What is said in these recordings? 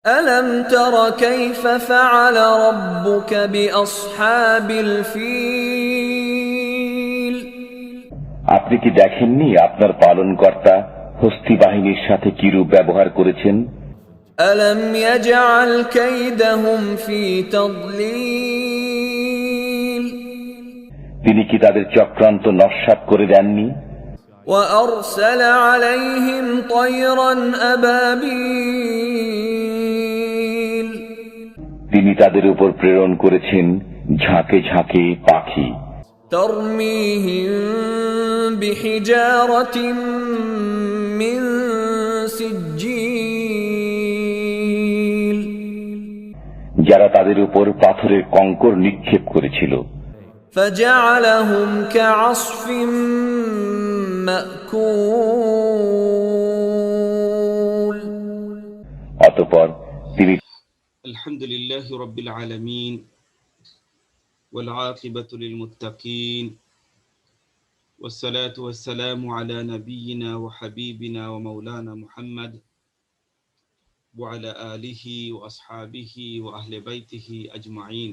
ألم تر كيف فعل ربك بأصحاب الفيل আপনি কি দেখেননি আপনার পালনকর্তা হস্তি বাহিনীর সাথে কিরূপ ব্যবহার করেছেন? ألم يجعل كيدهم في تضليل তিনি কি তাদের চক্রান্ত নস্যাৎ করে দেননি? وأرسل عليهم طيرا أبابيل তিনি তাদের উপর প্রেরণ করেছেন ঝাঁকে ঝাঁকে পাখি, ترميهم بحجارة من سجيل যারা তাদের উপর পাথরের কঙ্কর নিক্ষেপ করেছিল। فجعلهم كعصف مأكول অতঃপর তিনি الحمد لله رب العالمين والعاقبة للمتقين والصلاة والسلام على نبينا وحبيبنا ومولانا محمد وعلى آله وأصحابه وأهل بيته أجمعين.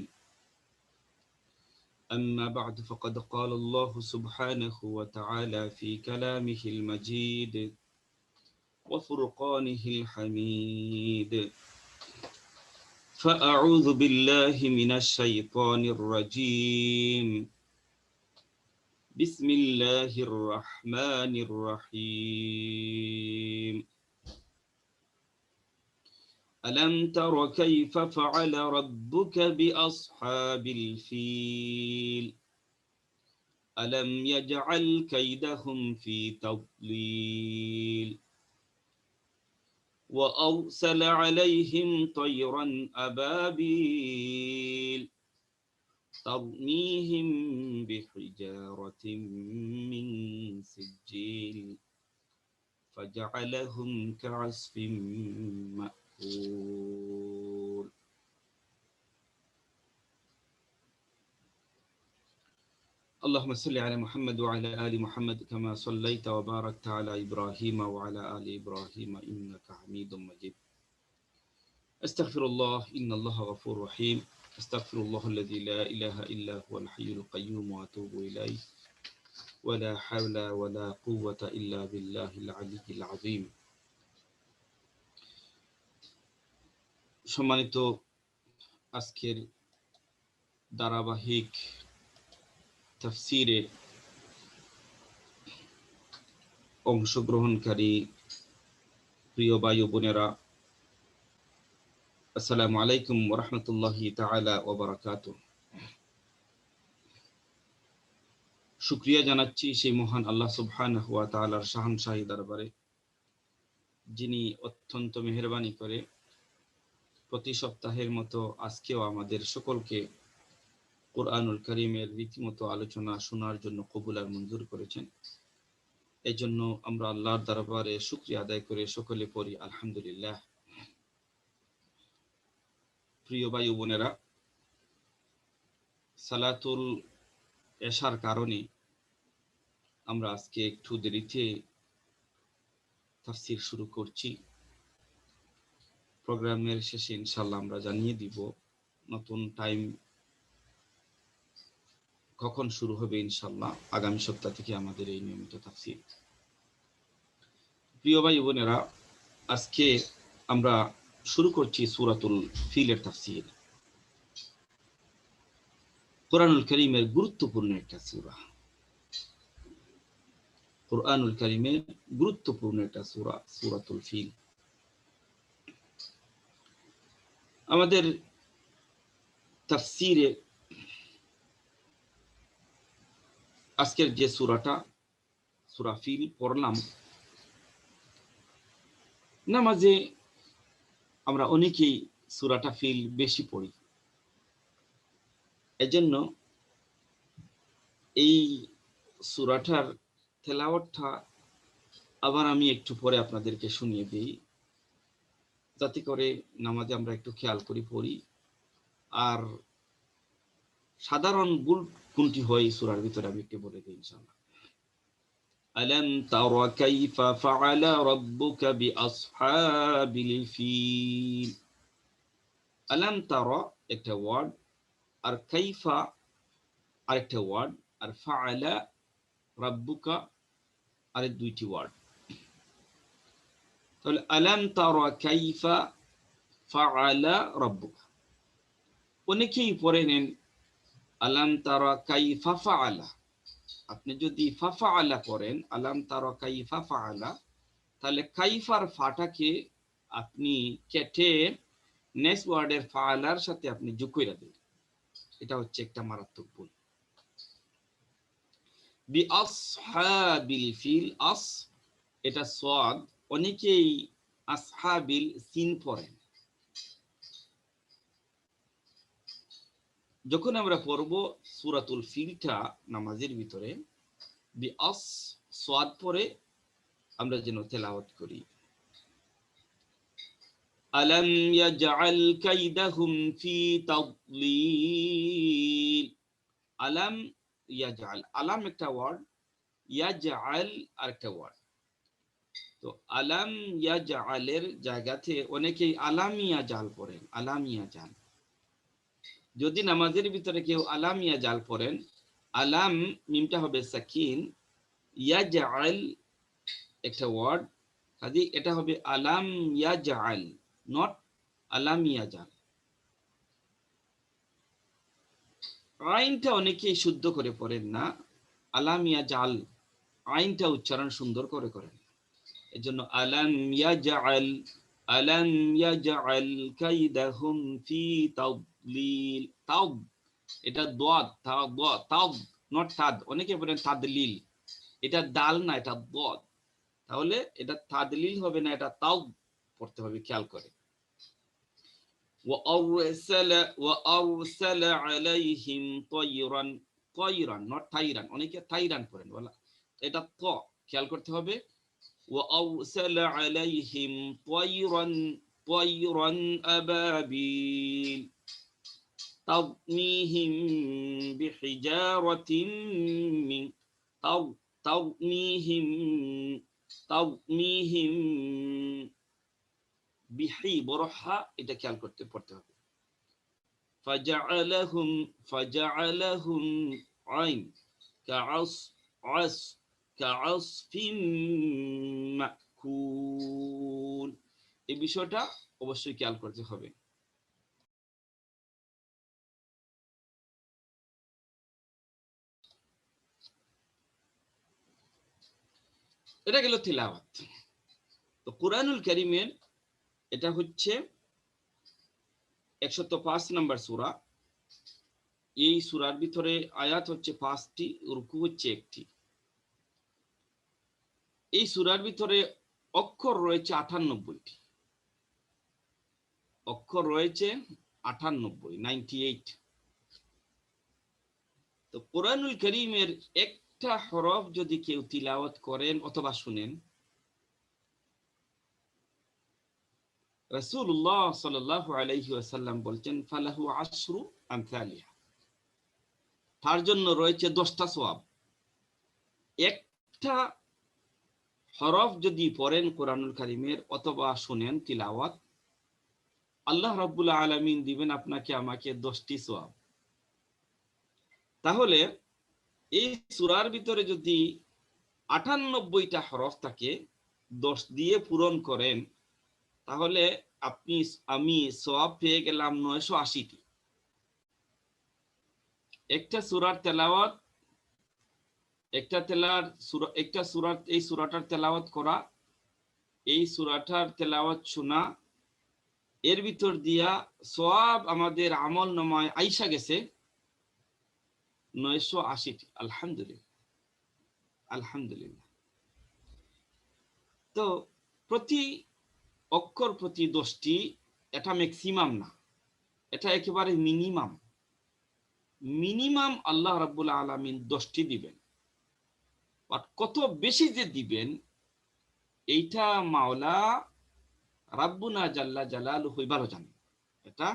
أما بعد فقد قال الله سبحانه وتعالى في كلامه المجيد وفرقانه الحميد: فأعوذ بالله من الشيطان الرجيم. بسم الله الرحمن الرحيم. ألم تر كيف فعل ربك بأصحاب الفيل ألم يجعل كيدهم في تضليل وأرسل عليهم طيرا أبابيل ترميهم بحجارة من سجيل فجعلهم كعصف مأكول. اللهم صل على محمد وعلى آل محمد كما صليت وباركت على إبراهيم وعلى آل إبراهيم إنك حميد مجيد. أستغفر الله إن الله غفور رحيم. أستغفر الله الذي لا إله إلا هو الحي القيوم وأتوب إليه ولا حول ولا قوة إلا بالله العلي العظيم. সম্মানিত আজকের ধারাবাহিক তাফসীরে অংশগ্রহণকারী প্রিয় ভাই ও বোনেরা, আসসালামু আলাইকুম ওয়া রাহমাতুল্লাহি তাআলা ওয়া বারাকাতুহু। শুকরিয়া জানাচ্ছি সেই মহান আল্লাহ সুবহানাহু ওয়া তাআলার শাহানশাহী দরবারে, যিনি অত্যন্ত মেহেরবানি করে প্রতি সপ্তাহের মতো আজকেও আমাদের সকলকে কুরআনুল কারীমের রীতিমতো আলোচনা শোনার জন্য কবুল আর মঞ্জুর করেছেন। এজন্য আমরা আল্লাহর দরবারে শুকরিয়া আদায় করে সকলে পড়ি আলহামদুলিল্লাহ। প্রিয় ভাই ও বোনেরা, সালাতুল এশার কারণে আমরা আজকে একটু দেরিতে তাফসীর শুরু করছি। প্রোগ্রামের শেষে ইনশাআল্লাহ আমরা জানিয়ে দিব নতুন টাইম কখন শুরু হবে। ইনশাআল্লাহ আগামী সপ্তাহ থেকে আমাদের এই নিয়মিত তাফসীর। প্রিয় ভাই বোনেরা, আজকে আমরা শুরু করছি সূরাতুল ফিলের তাফসীর। কুরআনুল কারীমের গুরুত্বপূর্ণ একটা সূরা। কুরআনুল কারীমের গুরুত্বপূর্ণ একটা সূরা সূরাতুল ফিল। আমাদের তাফসীরে আজকের যে সূরাটা সূরা ফিল পড়লাম, নামাজে আমরা অনেকেই সূরাটা ফিল বেশি পড়ি। এজন্য এই সূরাটার তেলাওয়াতটা আবার আমি একটু পরে আপনাদেরকে শুনিয়ে দিই, যাতে করে নামাজে আমরা একটু খেয়াল করে পড়ি। আর সাধারণ ভুল কোনটি হয় সূরার ভিতরে আমি একটু বলে দিই ইনশাআল্লাহ। আলাম তারা কাইফা ফাআলা রাব্বুকা বিআসহাবিল ফিল। আলাম তারা একটা ওয়ার্ড, আর কাইফা আরেকটা ওয়ার্ড, আর ফাআলা রাব্বুকা আরেক দুইটি ওয়ার্ড। তাহলে আলাম তারা কাইফা ফাআলা রাব্বুকা, অনেকেই পড়ে নেন আলাম তারা কাইফা ফাআলা। আপনি যদি ফাফাআলা করেন আলাম তারা কাইফা ফাআলা, তাহলে কাইফার ফাটাকে আপনি কেটে নেক্সট ওয়ার্ডের ফাআলার সাথে আপনি যোগ করে দেন। এটা হচ্ছে একটা মারাত্মক ভুল। বি আসহাবিল ফিল, আস এটা সাদ, অনেকেই আসহাবিল সিন পড়েন। যখন আমরা পড়ব সূরাতুল ফিলটা নামাজের ভিতরে, বি আস সাদ পড়ে আমরা যেন তেলাওয়াত করি। আলাম ইয়াজআল কাইদাহুম ফি তাদলিল। আলাম ইয়াজআল, আলাম একটা ওয়ার্ড, ইয়াজআল আরেকটা ওয়ার্ড। তো আলাম ইয়াজআলের জায়গাতে অনেকেই আলাম ইয়াজআল পড়েন, আলাম ইয়াজআল। যদি নামাজের ভিতরে কেউ আলাম ইয়াজআল পড়েন, আলাম মিমটা হবে সাকিন, ইয়াজআল একটা ওয়ার্ড, কাজে এটা হবে আলাম ইয়াজআল, নট আলাম ইয়াজআল। আইনটা অনেকেই শুদ্ধ করে পড়েন না, আলাম ইয়াজআল আইনটা উচ্চারণ সুন্দর করে করেন। এজন্য আলাম ইয়াজআল, আলাম ইয়াজআল কাইদাহুম ফি তাদলিল। তাদ এটা দাদ, তাদ নট তাদ, অনেকে বলেন তাদলিল, এটা দাল না, এটা দাদ। তাহলে এটা তাদলিল হবে না, এটা তাদ পড়তে হবে, খেয়াল করে। وأرسل عليهم طيرا, طيرا not طيرا, অনেকে তাইরান পড়েন, বলা এটা ত, খেয়াল করতে হবে। وأرسل عليهم طيرا طيرا أبابيل ترميهم بحجارة من ترميهم বিহি বরহা, এটা খেয়াল করতে পড়তে হবে। ফাজআলাহুম আইন কাআসফিম মাকুল। এই বিষয়টা অবশ্যই খেয়াল করতে হবে। এটা গেল তিলাওয়াত। তো কুরআনুল কারীমের এটা হচ্ছে 105 নম্বর সূরা। এই সূরার ভিতরে আয়াত হচ্ছে 5টি, রুকু হচ্ছে 1টি। এই সূরার ভিতরে অক্ষর রয়েছে 98টি, অক্ষর রয়েছে 98। তো কুরআনুল কারীমের একটা হরফ যদি কেউ তিলাওয়াত করেন অথবা শুনেন, রাসূলুল্লাহ সাল্লাল্লাহু আলাইহি ওয়াসাল্লাম বলছেন ফালাহু আশরু আমসালিহা, তার জন্য রয়েছে 10টা সওয়াব। একটা হরফ যদি পড়েন কুরআনুল কারীমের অথবা শুনেন তিলাওয়াত, আল্লাহ রাব্বুল আলামিন দিবেন আপনাকে আমাকে 10টি সওয়াব। তাহলে এই সূরার ভিতরে যদি 98টা হরফ থাকে, 10 দিয়ে পূরণ করেন, তাহলে আমি সওয়াব পেয়ে গেলাম 980টি। একটা সূরার তেলাওয়াত, এই সূরাটার তেলাওয়াত করা, এই সূরাটার তেলাওয়াত শোনা, এর ভিতর দিয়া সওয়াব আমাদের আমল নামায় আইসা গেছে 980টি। আলহামদুলিল্লাহ, আলহামদুলিল্লাহ। তো প্রতি অক্ষর প্রতি 10টি, এটা ম্যাক্সিমাম না, এটা একেবারে মিনিমাম আল্লাহ রাব্বুল আলামিন 10টি দিবেন। বাট কত বেশি যে দিবেন এইটা মাওলা রাব্বুনা জাল্লা জালালুহু ভালো জানেন, এটা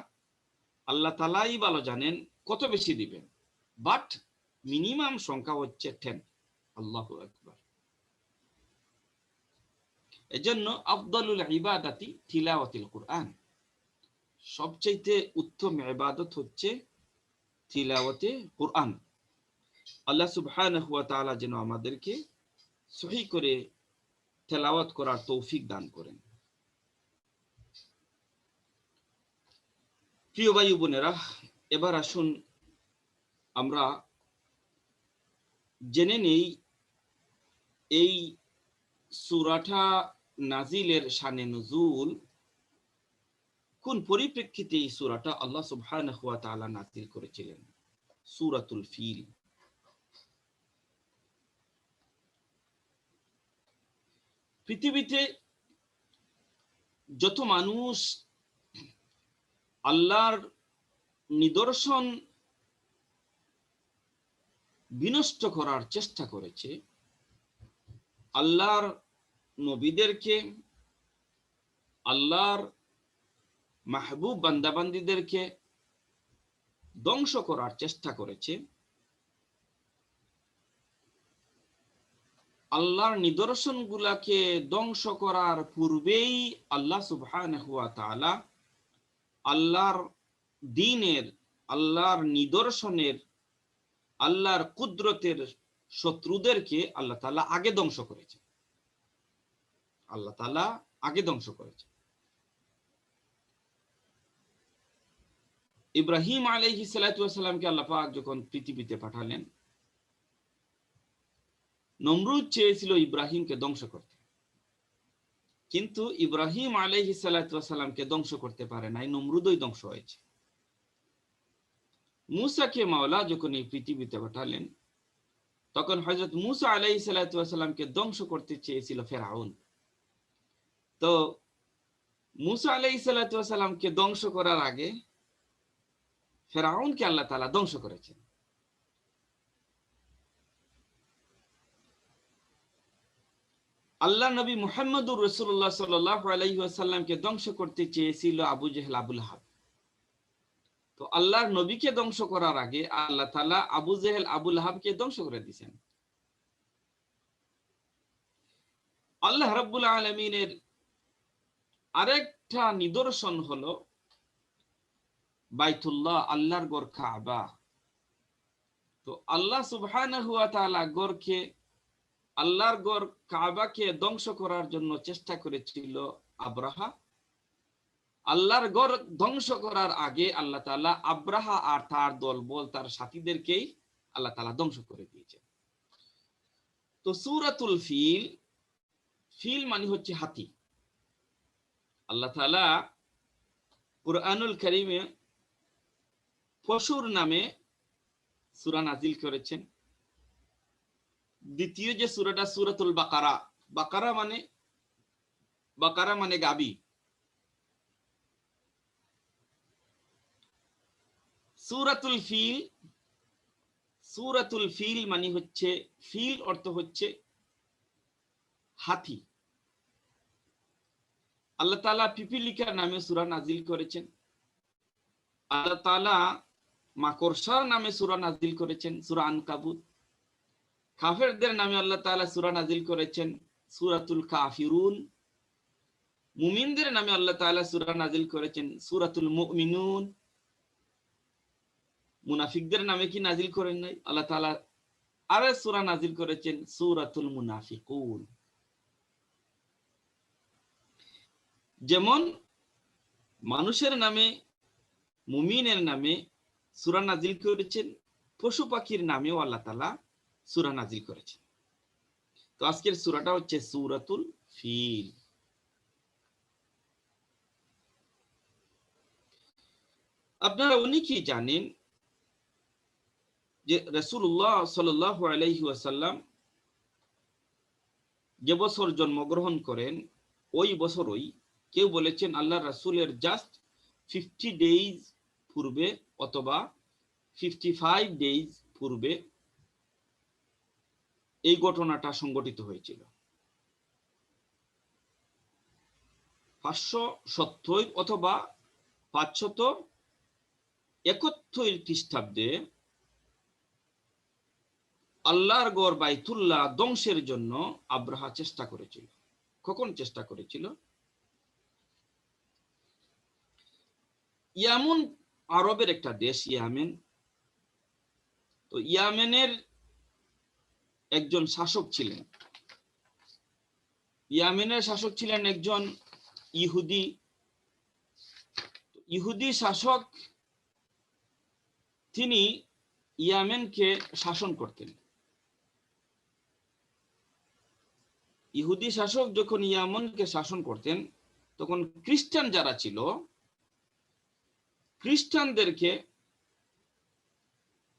আল্লাহ তাআলাই ভালো জানেন কত বেশি দিবেন। বাট মিনিমাম সংখ্যা হচ্ছে 10। আল্লাহু আকবার। এজন্য আফদালুল ইবাদাতি তিলাওয়াতুল কুরআন, সবচাইতে উত্তম ইবাদত হচ্ছে তিলাওয়াতে কোরআন। আল্লাহ সুবহানাহু ওয়া তাআলা যেন আমাদেরকে সহি করে তেলাওয়াত করার তৌফিক দান করেন। প্রিয় ভাই বোনেরা, এবার আসুন আমরা জেনে নেই এই সূরাটা নাজিলের শানে নুজুল, কোন পরিপ্রেক্ষিতে এই সূরাটা আল্লাহ সুবহানাহু ওয়া তাআলা নাজিল করেছিলেন। সূরাতুল ফিল। পৃথিবীতে যত মানুষ আল্লাহর নিদর্শন বিনষ্ট করার চেষ্টা করেছে, আল্লাহর নবীদেরকে, আল্লাহর মাহবুব বান্দাবান্দীদেরকে ধ্বংস করার চেষ্টা করেছে, আল্লাহর নিদর্শনগুলাকে ধ্বংস করার পূর্বেই আল্লাহ সুবহানাহু ওয়া তাআলা আল্লাহর দ্বীনের, আল্লাহর নিদর্শনের, আল্লাহর কুদরতের শত্রুদেরকে আল্লাহ তাআলা আগে ধ্বংস করেছে। আল্লাহ তাআলা আগে ধ্বংস করেছে। ইব্রাহিম আলাইহিস সালাতু ওয়াস সালামকে আল্লাহ পাক যখন পৃথিবীতে পাঠালেন, নমরুদ চেয়েছিল ইব্রাহিমকে ধ্বংস করতে, কিন্তু ইব্রাহিম আলাইহিস সালাতু ওয়াস সালামকে ধ্বংস করতে পারে নাই, নমরুদই ধ্বংস হয়েছে। মূসাকে মাওলা যখন এই পৃথিবীতে পাঠালেন, তখন হযরত মূসা আলাইহিস সালাতু ওয়াস সালামকে ধ্বংস করতে চেয়েছিল ফেরাউন। তো মূসা আলাইহিস সালাতু ওয়াস সালামকে ধ্বংস করার আগে ফেরাউনকে আল্লাহ তাআলা ধ্বংস করেছেন। আল্লাহ নবী মুহাম্মদুর রাসূলুল্লাহ সাল্লাল্লাহু আলাইহি ওয়াসাল্লামকে ধ্বংস করতে চেয়েছিল আবু জেহেল, আবু লাহাব। তো আল্লাহর নবীকে ধ্বংস করার আগে আল্লাহ তাআলা আবু জেহেল, আবু লাহাবকে ধ্বংস করে দিয়েছেন। আল্লাহ রাব্বুল আলামিনের আরেকটা নিদর্শন হলো বাইতুল্লাহ, আল্লাহর ঘর কাবা। তো আল্লাহ সুবহানাহু ওয়া তাআলা ঘরকে, আল্লাহর ঘর কাবাকে ধ্বংস করার জন্য চেষ্টা করেছিল আব্রাহা। আল্লাহর ঘর ধ্বংস করার আগে আল্লাহ তাআলা আব্রাহা আর তার দলবল, তার সাথীদেরকেই আল্লাহ তাআলা ধ্বংস করে দিয়েছেন। তো সূরাতুল ফিল, ফিল মানে হচ্ছে হাতি। আল্লাহ তাআলা কুরআনুল কারীমে পশুর নামে সূরা নাজিল করেছেন। দ্বিতীয় যে সূরাটা সূরাতুল বাকারা, বাকারা মানে গাবি। সূরাতুল ফিল, সূরাতুল ফিল মানে হচ্ছে, ফিল অর্থ হচ্ছে হাতি। আল্লাহ তাআলা পিপিলিকার নামে সূরা নাজিল করেছেন। আল্লাহ তাআলা মাকড়সার নামে সূরা নাজিল করেছেন, সূরা আনকাবুত। কাফেরদের নামে আল্লাহ তাআলা সূরা নাজিল করেছেন, সূরাতুল কাফিরুন। মুমিনদের নামে আল্লাহ তাআলা সূরা নাজিল করেছেন, সূরাতুল মুমিনুন। মুনাফিকদের নামে কি নাজিল করেন নাই? আল্লাহ তাআলা আরে সূরা নাজিল করেছেন, সূরাতুল মুনাফিকুন। যেমন মানুষের নামে, মুমিনের নামে সূরা নাজিল করেছেন, পশু পাখির নামেও আল্লাহ তাআলা সূরা নাজিল করেছেন। তো আজকের সূরাটা হচ্ছে সূরাতুল ফিল। আপনারা অনেকেই জানেন যে রাসূলুল্লাহ সাল্লাল্লাহু আলাইহি ওয়াসাল্লাম যে বছর জন্মগ্রহণ করেন, ওই বছরই কেউ বলেছেন আল্লাহ রাসূলের জাস্ট 50 ডেজ পূর্বে অথবা 55 ডেজ পূর্বে এই ঘটনাটা সংঘটিত হয়েছিল। 570 অথবা 571 খ্রিস্টাব্দে আল্লাহর ঘর বাইতুল্লাহ ধ্বংসের জন্য আব্রাহা চেষ্টা করেছিল। কখন চেষ্টা করেছিল? ইয়ামন আরবের একটা দেশ, ইয়ামেন। তো ইয়ামেনের একজন শাসক ছিলেন, ইয়ামেনের শাসক ছিলেন একজন ইহুদি। ইহুদি শাসক, তিনি ইয়ামেনকে শাসন করতেন। ইহুদি শাসক যখন ইয়ামেনকে শাসন করতেন, তখন খ্রিস্টান যারা ছিল, খ্রিস্টানদেরকে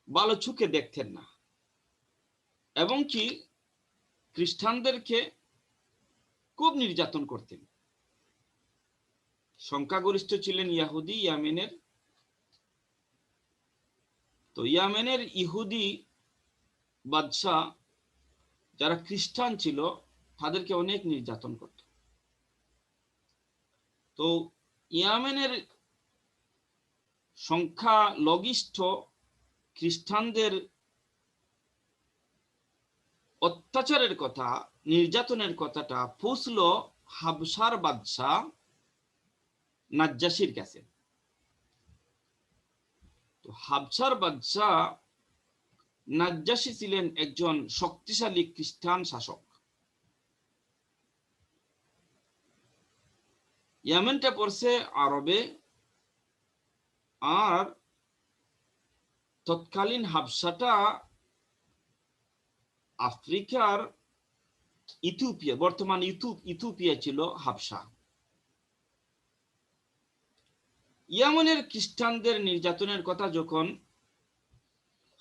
ভালো চোখে দেখতেন না, এবং কি খ্রিস্টানদেরকে খুব নির্যাতন করতেন। সংখ্যাগরিষ্ঠ ছিলেন ইহুদি ইয়ামেনের। তো ইয়ামেনের ইহুদি বাদশাহ যারা খ্রিস্টান ছিল, তাদেরকে অনেক নির্যাতন করত। তো ইয়ামেনের সংখ্যা লঘিষ্ঠ খ্রিস্টানদের অত্যাচারের কথা, নির্যাতনের কথাটা পৌঁছল হাবশার বাদশাহ নাজ্জাশির কাছে। তো হাবশার বাদশাহ নাজ্জাশি ছিলেন একজন শক্তিশালী খ্রিস্টান শাসক। ইয়ামেনটা পড়ছে আরবে, আর তৎকালীন হাবশাটা আফ্রিকার ইথিওপিয়া, বর্তমান ইথিওপিয়া ছিল হাবশা। ইয়ামেনের খ্রিস্টানদের নির্যাতনের কথা যখন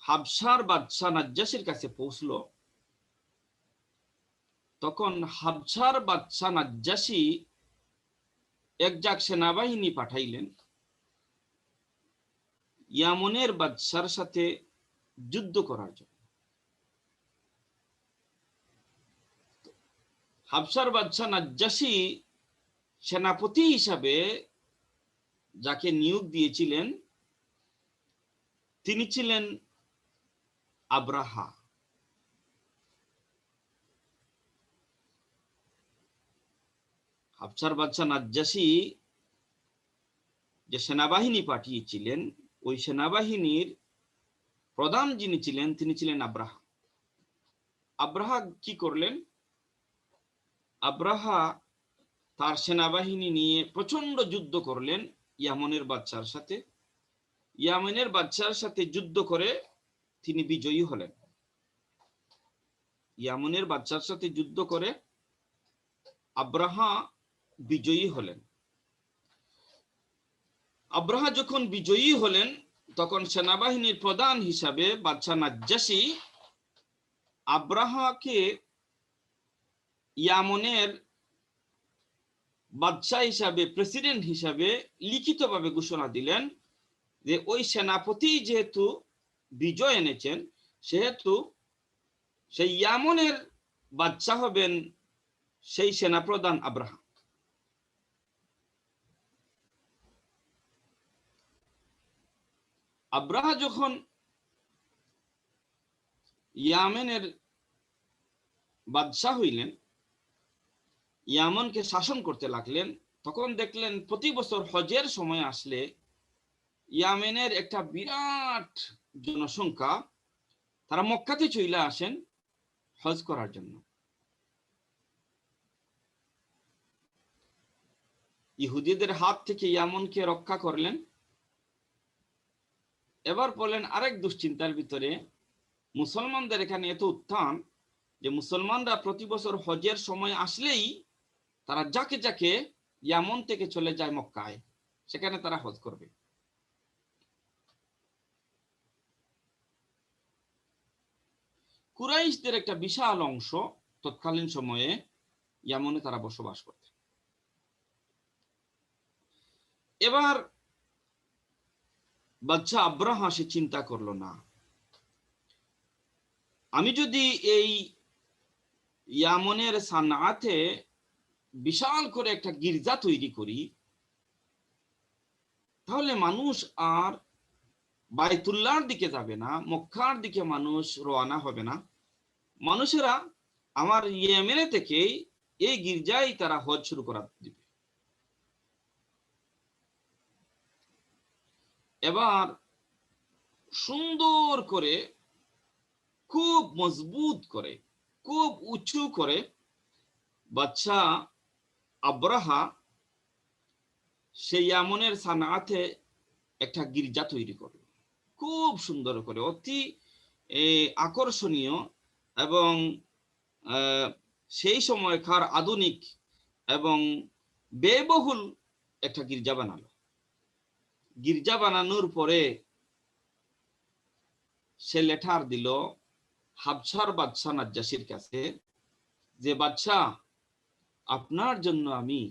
হাবশার বাদশাহ নাজ্জাশির কাছে পৌঁছল, তখন হাবশার বাদশাহ নাজ্জাশি একজাক সেনাবাহিনী পাঠাইলেন ইয়ামেনের বাদশার সাথে যুদ্ধ করার জন্য। হাবশার বাদশাহ নাজ্জাশি সেনাপতি হিসাবে যাকে নিয়োগ দিয়েছিলেন, তিনি ছিলেন আব্রাহা। হাবশার বাদশাহ নাজ্জাশি যে সেনাবাহিনী পাঠিয়েছিলেন, ওই সেনাবাহিনীর প্রধান যিনি ছিলেন, তিনি ছিলেন আব্রাহা। আব্রাহা কি করলেন? আব্রাহা তার সেনাবাহিনী নিয়ে প্রচন্ড যুদ্ধ করলেন ইয়ামেনের বাদশার সাথে। ইয়ামেনের বাদশার সাথে যুদ্ধ করে তিনি বিজয়ী হলেন। ইয়ামেনের বাদশার সাথে যুদ্ধ করে আব্রাহা বিজয়ী হলেন। আব্রাহা যখন বিজয়ী হলেন, তখন সেনাবাহিনীর প্রধান হিসাবে বাদশাহ নাজ্জাশি আব্রাহাকে ইয়ামেনের বাদশাহ হিসাবে, প্রেসিডেন্ট হিসাবে লিখিতভাবে ঘোষণা দিলেন যে ওই সেনাপতি যেহেতু বিজয় এনেছেন, সেহেতু সেই ইয়ামেনের বাদশাহ হবেন সেই সেনাপ্রধান আব্রাহা। আব্রাহা যখন ইয়ামেনের বাদশাহ হইলেন, ইয়ামেনকে শাসন করতে লাগলেন, তখন দেখলেন প্রতি বছর হজের সময় আসলে ইয়ামেনের একটা বিরাট জনসংখ্যা, তারা মক্কাতে চলে আসেন হজ করার জন্য। ইহুদিদের হাত থেকে ইয়ামেনকে রক্ষা করলেন। এবার বলেন আরেক দুশ্চিন্তার ভিতরে, মুসলমানদের এখানে এত উত্থান যে মুসলমানরা প্রতি বছর হজের সময় আসলেই তারা যাকে যাকে ইয়ামেন থেকে চলে যায় মক্কায়, সেখানে তারা হজ করবে। কুরাইশদের একটা বিশাল অংশ তৎকালীন সময়ে ইয়ামেনে তারা বসবাস করত। এবার বাদশাহ আব্রাহা সে চিন্তা করলো, না, আমি যদি এই ইয়ামেনের সানাতে বিশাল করে একটা গির্জা তৈরি করি, তাহলে মানুষ আর বাইতুল্লাহর দিকে যাবে না, মক্কার দিকে মানুষ রওনা হবে না। মানুষেরা আমার ইয়েমেনে থেকে এই গির্জায় তারা হজ শুরু করা দিবে। এবার সুন্দর করে, খুব মজবুত করে, খুব উঁচু করে বাদশা আব্রাহা সেই ইয়ামনের সানাতে একটা গির্জা তৈরি করলো, খুব সুন্দর করে, অতি আকর্ষণীয় এবং সেই সময়কার আধুনিক এবং ব্যয়বহুল একটা গির্জা বানালো। গির্জা বানানোর পরে সে লেটার দিল হাবশার বাদশা নাজ্জাশির কাছে, যে বাদশা, আপনার জন্য আমি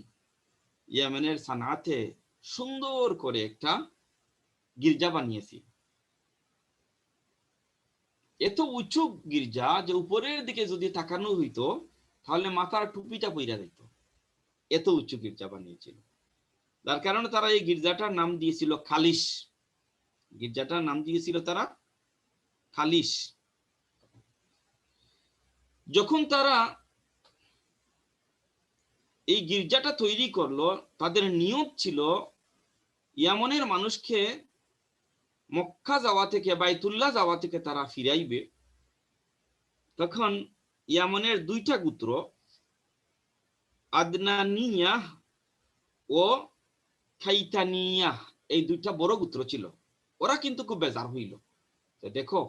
ইয়েমেনের সানাতে সুন্দর করে একটা গির্জা বানিয়েছি। এত উঁচু গির্জা যে উপরের দিকে যদি তাকানো হইতো তাহলে মাথার টুপিটা পইরা যেত, এত উঁচু গির্জা বানিয়েছিল। যার কারণে তারা এই গির্জাটার নাম দিয়েছিল খালিশ। গির্জাটার নাম দিয়েছিল তারা খালিশ। যখন তারা এই গির্জাটা তৈরি করলো, তাদের নিয়ত ছিল ইয়ামনের মানুষকে মক্কা যাওয়া থেকে, বাইতুল্লাহ যাওয়া থেকে তারা ফিরাইবে। তখন ইয়ামনের দুইটা গোত্র, আদনানিয়া ও খাইতানিয়া, এই দুইটা বড় গোত্র ছিল। ওরা কিন্তু খুব বেজার হইল, দেখো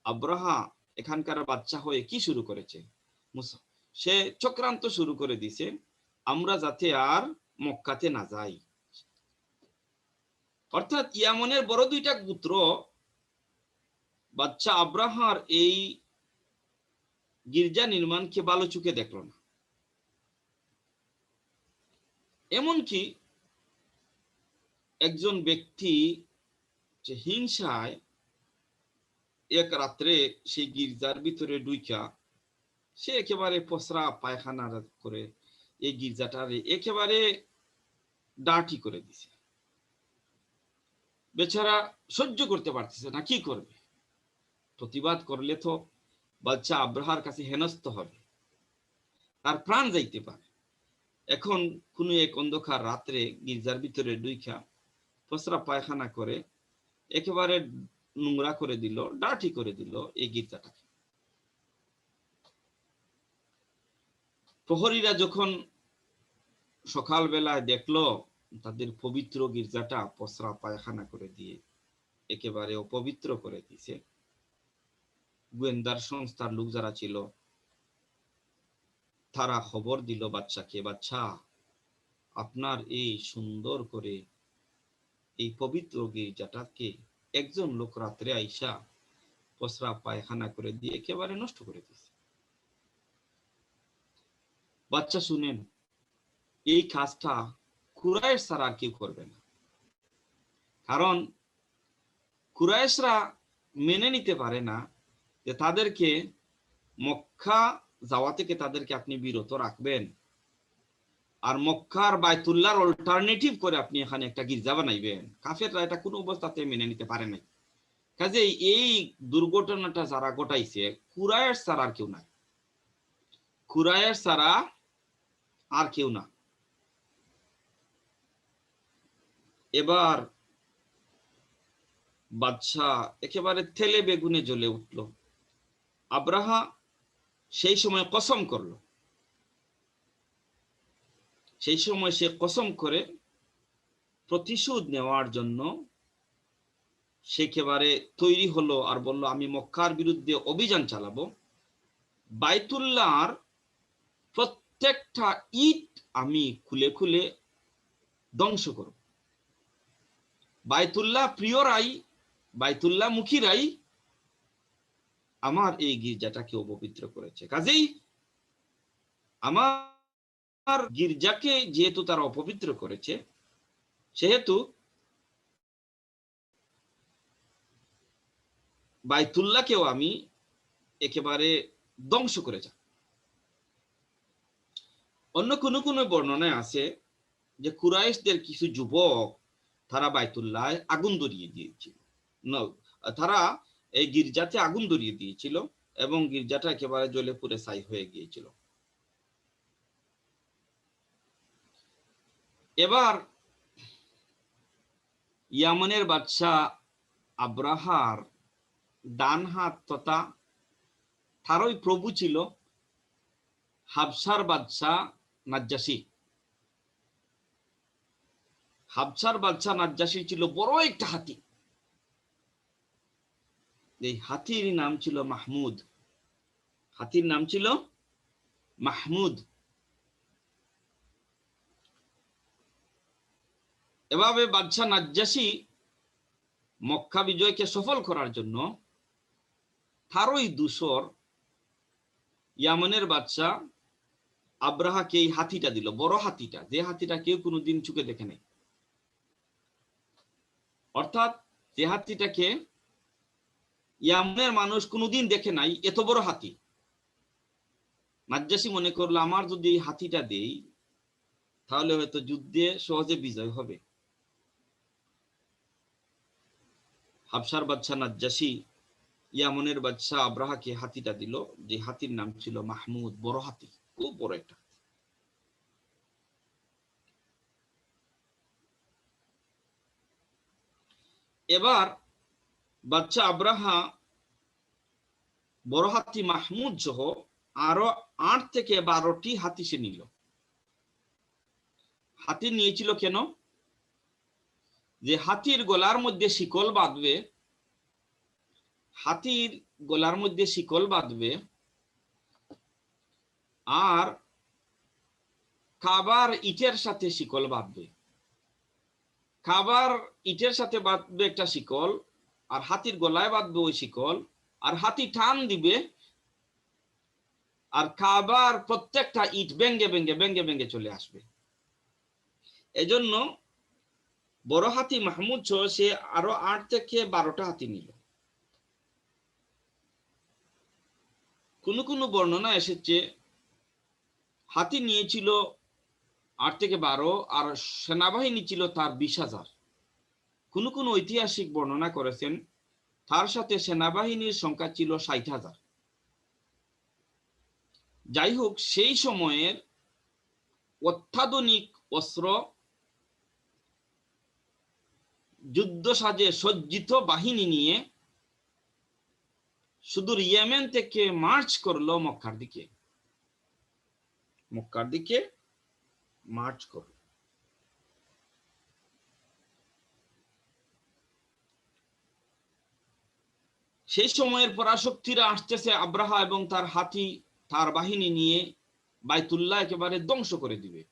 আব্রাহা এখানকার বাচ্চা হয়ে কি শুরু করেছে, সে চক্রান্ত শুরু করে দিছে, আমরা যাতে আর মক্কাতে না যাই। অর্থাৎ ইয়ামনের বড় দুইটা গোত্র বাচ্চা আব্রাহার এই গির্জা নির্মাণকে ভালো চোখে দেখল না। এমনকি একজন ব্যক্তি যে হিংসায় এক রাত্রে সেই গির্জার ভিতরে ঢুইকা সে একেবারে পসরা পায়খানা করে এই গির্জাটারে একেবারে ডার্টি করে দিছে। বেচারা সহ্য করতে পারতেছে না, কি করবে? প্রতিবাদ করলে তো বাচ্চা আব্রাহার কাছে হেনস্থ হবে, তার প্রাণ যাইতে পারে। এখন কোন এক অন্ধকার রাত্রে গির্জার ভিতরে ঢুইকা পসরা পায়খানা করে একেবারে নোংরা করে দিল, ডার্টি করে দিল এই গির্জাটাকে। প্রহরীরা যখন সকালবেলায় দেখলো তাদের পবিত্র গির্জাটা পসরা পায়খানা করে দিয়ে একেবারে অপবিত্র করে দিছে, গোয়েন্দার সংস্থার লোক যারা ছিল তারা খবর দিল বাচ্চাকে, বাচ্চা, আপনার এই সুন্দর করে এই পবিত্র গির্জাটাকে একজন লোক রাত্রে আইসা পসরা পায়খানা করে দিয়ে একেবারে নষ্ট করে দিয়েছে। বাচ্চা শুনেন, এই কাজটা কুরাইশ ছাড়া আর কেউ করবে না। কারণ কুরাইশরা মেনে নিতে পারে না যে তাদেরকে মক্কা যাওয়া থেকে তাদেরকে আপনি বিরত রাখবেন, আর মক্কার বাইতুল্লাহর অল্টারনেটিভ করে আপনি এখানে একটা গির্জা বানাইবেন। কাফেররা এটা কোনো অবস্থাতে মেনে নিতে পারে নাই। কাজেই এই দুর্ঘটনাটা যারা ঘটাইছে কুরাইশ ছাড়া আর কেউ নাই, কুরাইশ ছাড়া আর কেউ না। এবার বাদশা একেবারে তেলে বেগুনে জ্বলে উঠল। আব্রাহা সেই সময় কসম করলো, সেই সময় সে কসম করে প্রতিশোধ নেওয়ার জন্য সে একেবারে তৈরি হলো আর বলল, আমি মক্কার বিরুদ্ধে অভিযান চালাবো, বাইতুল্লাহর প্রত্যেকটা ইট আমি খুলে খুলে ধ্বংস করব। বাইতুল্লাহ প্রিয়রাই, বাইতুল্লাহ মুখীরাই আমার এই গির্জাটাকে অপবিত্র করেছে। কাজেই আমার গির্জাকে যেহেতু তারা অপবিত্র করেছে, সেহেতু বাইতুল্লাহকেও আমি একেবারে ধ্বংস করে যাব। অন্য কোন কোন বর্ণনায় আছে যে কুরাইশদের কিছু যুবক তারা বাইতুল্লাহ আগুন ধরিয়ে দিয়েছিল, তারা এই গির্জাতে আগুন ধরিয়ে দিয়েছিল এবং গির্জাটা একেবারে জ্বলে পুড়ে ছাই হয়ে গিয়েছিল। এবার ইয়ামানের বাদশাহ আব্রাহার ডান হাত তথা তারই প্রভু ছিল হাবশার বাদশাহ নাজ্জাশী। হাবশার বাদশাহ নাজ্জাশী ছিল বড় একটা হাতি। এই হাতির নাম ছিল মাহমুদ। হাতির নাম ছিল মাহমুদ। এভাবে বাদশাহ নাজ্জাশী মক্কা বিজয়কে সফল করার জন্য তারই দূষর ইয়ামানের বাদশাহ আব্রাহাকে এই হাতিটা দিল, বড় হাতিটা, যে হাতিটা কেউ কোনোদিন চোখে দেখে নাই। অর্থাৎ যে হাতিটাকে ইয়ামানের মানুষ কোনোদিন দেখে নাই, এত বড় হাতি। নাজ্জাশী মনে করলো আমার যদি এই হাতিটা দেই তাহলে হয়তো যুদ্ধে সহজে বিজয় হবে। হাবশার বাদশাহ নাজ্জাশী ইয়ামানের বাদশাহ আব্রাহাকে হাতিটা দিল, যে হাতির নাম ছিল মাহমুদ, বড় হাতি, খুব বড় একটা। এবার বাদশাহ আব্রাহা বড় হাতি মাহমুদ সহ আরো 8 থেকে 12টি হাতি সে নিল। হাতি নিয়েছিল কেন? যে হাতির গলার মধ্যে শিকল বাঁধবে, হাতির গলার মধ্যে শিকল বাঁধবে, আর কাবার ইটের সাথে শিকল বাঁধবে। কাবার ইটের সাথে বাঁধবে একটা শিকল, আর হাতির গলায় বাঁধবে ওই শিকল, আর হাতি টান দিবে, আর কাবার প্রত্যেকটা ইট ভেঙ্গে ভেঙ্গে ভেঙ্গে ভেঙ্গে চলে আসবে। এজন্য বড় হাতি মাহমুদ সহ সে আরো 8 থেকে 12টা হাতি নিল। কোন কোন বর্ণনা এসেছে হাতি নিয়েছিল 8 থেকে 12, আর সেনাবাহিনী ছিল তার 20,000। কোন কোন ঐতিহাসিক বর্ণনা করেছেন তার সাথে সেনাবাহিনীর সংখ্যা ছিল 60,000। যাই হোক, সেই সময়ের অত্যাধুনিক অস্ত্র, যুদ্ধ সাজে সজ্জিত বাহিনী নিয়ে সুদূর ইয়েমেন থেকে মার্চ করলো মক্কার দিকে। মক্কার দিকে মার্চ করলো। সেই সময়ের পরাশক্তিরা আসতেছে আব্রাহা এবং তার হাতি, তার বাহিনী নিয়ে বাইতুল্লাহ একেবারে ধ্বংস করে দিবে।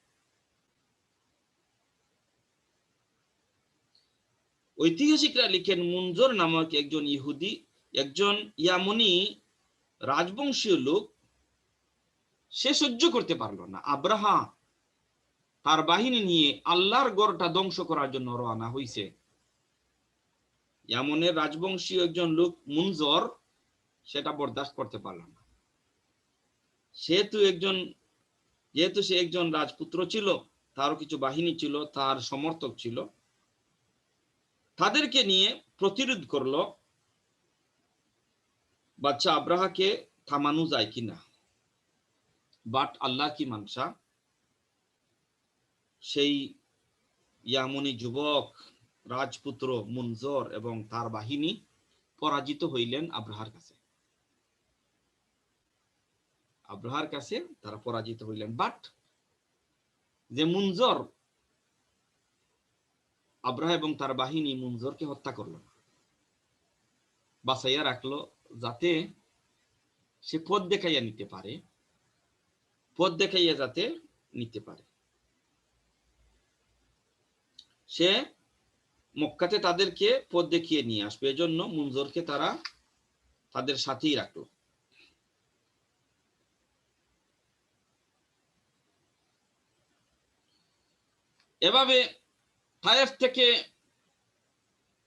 ঐতিহাসিকরা লিখেন মুনজর নামক একজন ইহুদি, একজন ইয়ামনি রাজবংশীয় লোক, সে সহ্য করতে পারলো না। আব্রাহা তার বাহিনী নিয়ে আল্লাহর গড়টা ধ্বংস করার জন্য রওনা হইছে। ইয়ামনের রাজবংশীয় একজন লোক মুনজর সেটা বরদাস্ত করতে পারল না। যেহেতু সে একজন রাজপুত্র ছিল, তারও কিছু বাহিনী ছিল, তার সমর্থক ছিল, তাদেরকে নিয়ে প্রতিরোধ করলো বাদশাহ আব্রাহাকে থামানো যায় কিনা। বাট আল্লাহ কি মানসা, সেই ইয়ামনি যুবক রাজপুত্র মুনজর এবং তার বাহিনী পরাজিত হইলেন আব্রাহার কাছে। আব্রাহার কাছে তারা পরাজিত হইলেন। বাট যে মুনজর, আব্রাহা এবং তার বাহিনী মুনজরকে হত্যা করলো না, বাঁচাইয়া রাখলো, যাতে সে পথ দেখাইয়া নিতে পারে, পথ দেখাইয়া যাতে নিতে পারে। সে মক্কাতে তাদেরকে পথ দেখিয়ে নিয়ে আসবে, এজন্য মুনজরকে তারা তাদের সাথেই রাখলো। এভাবে তায়েফ থেকে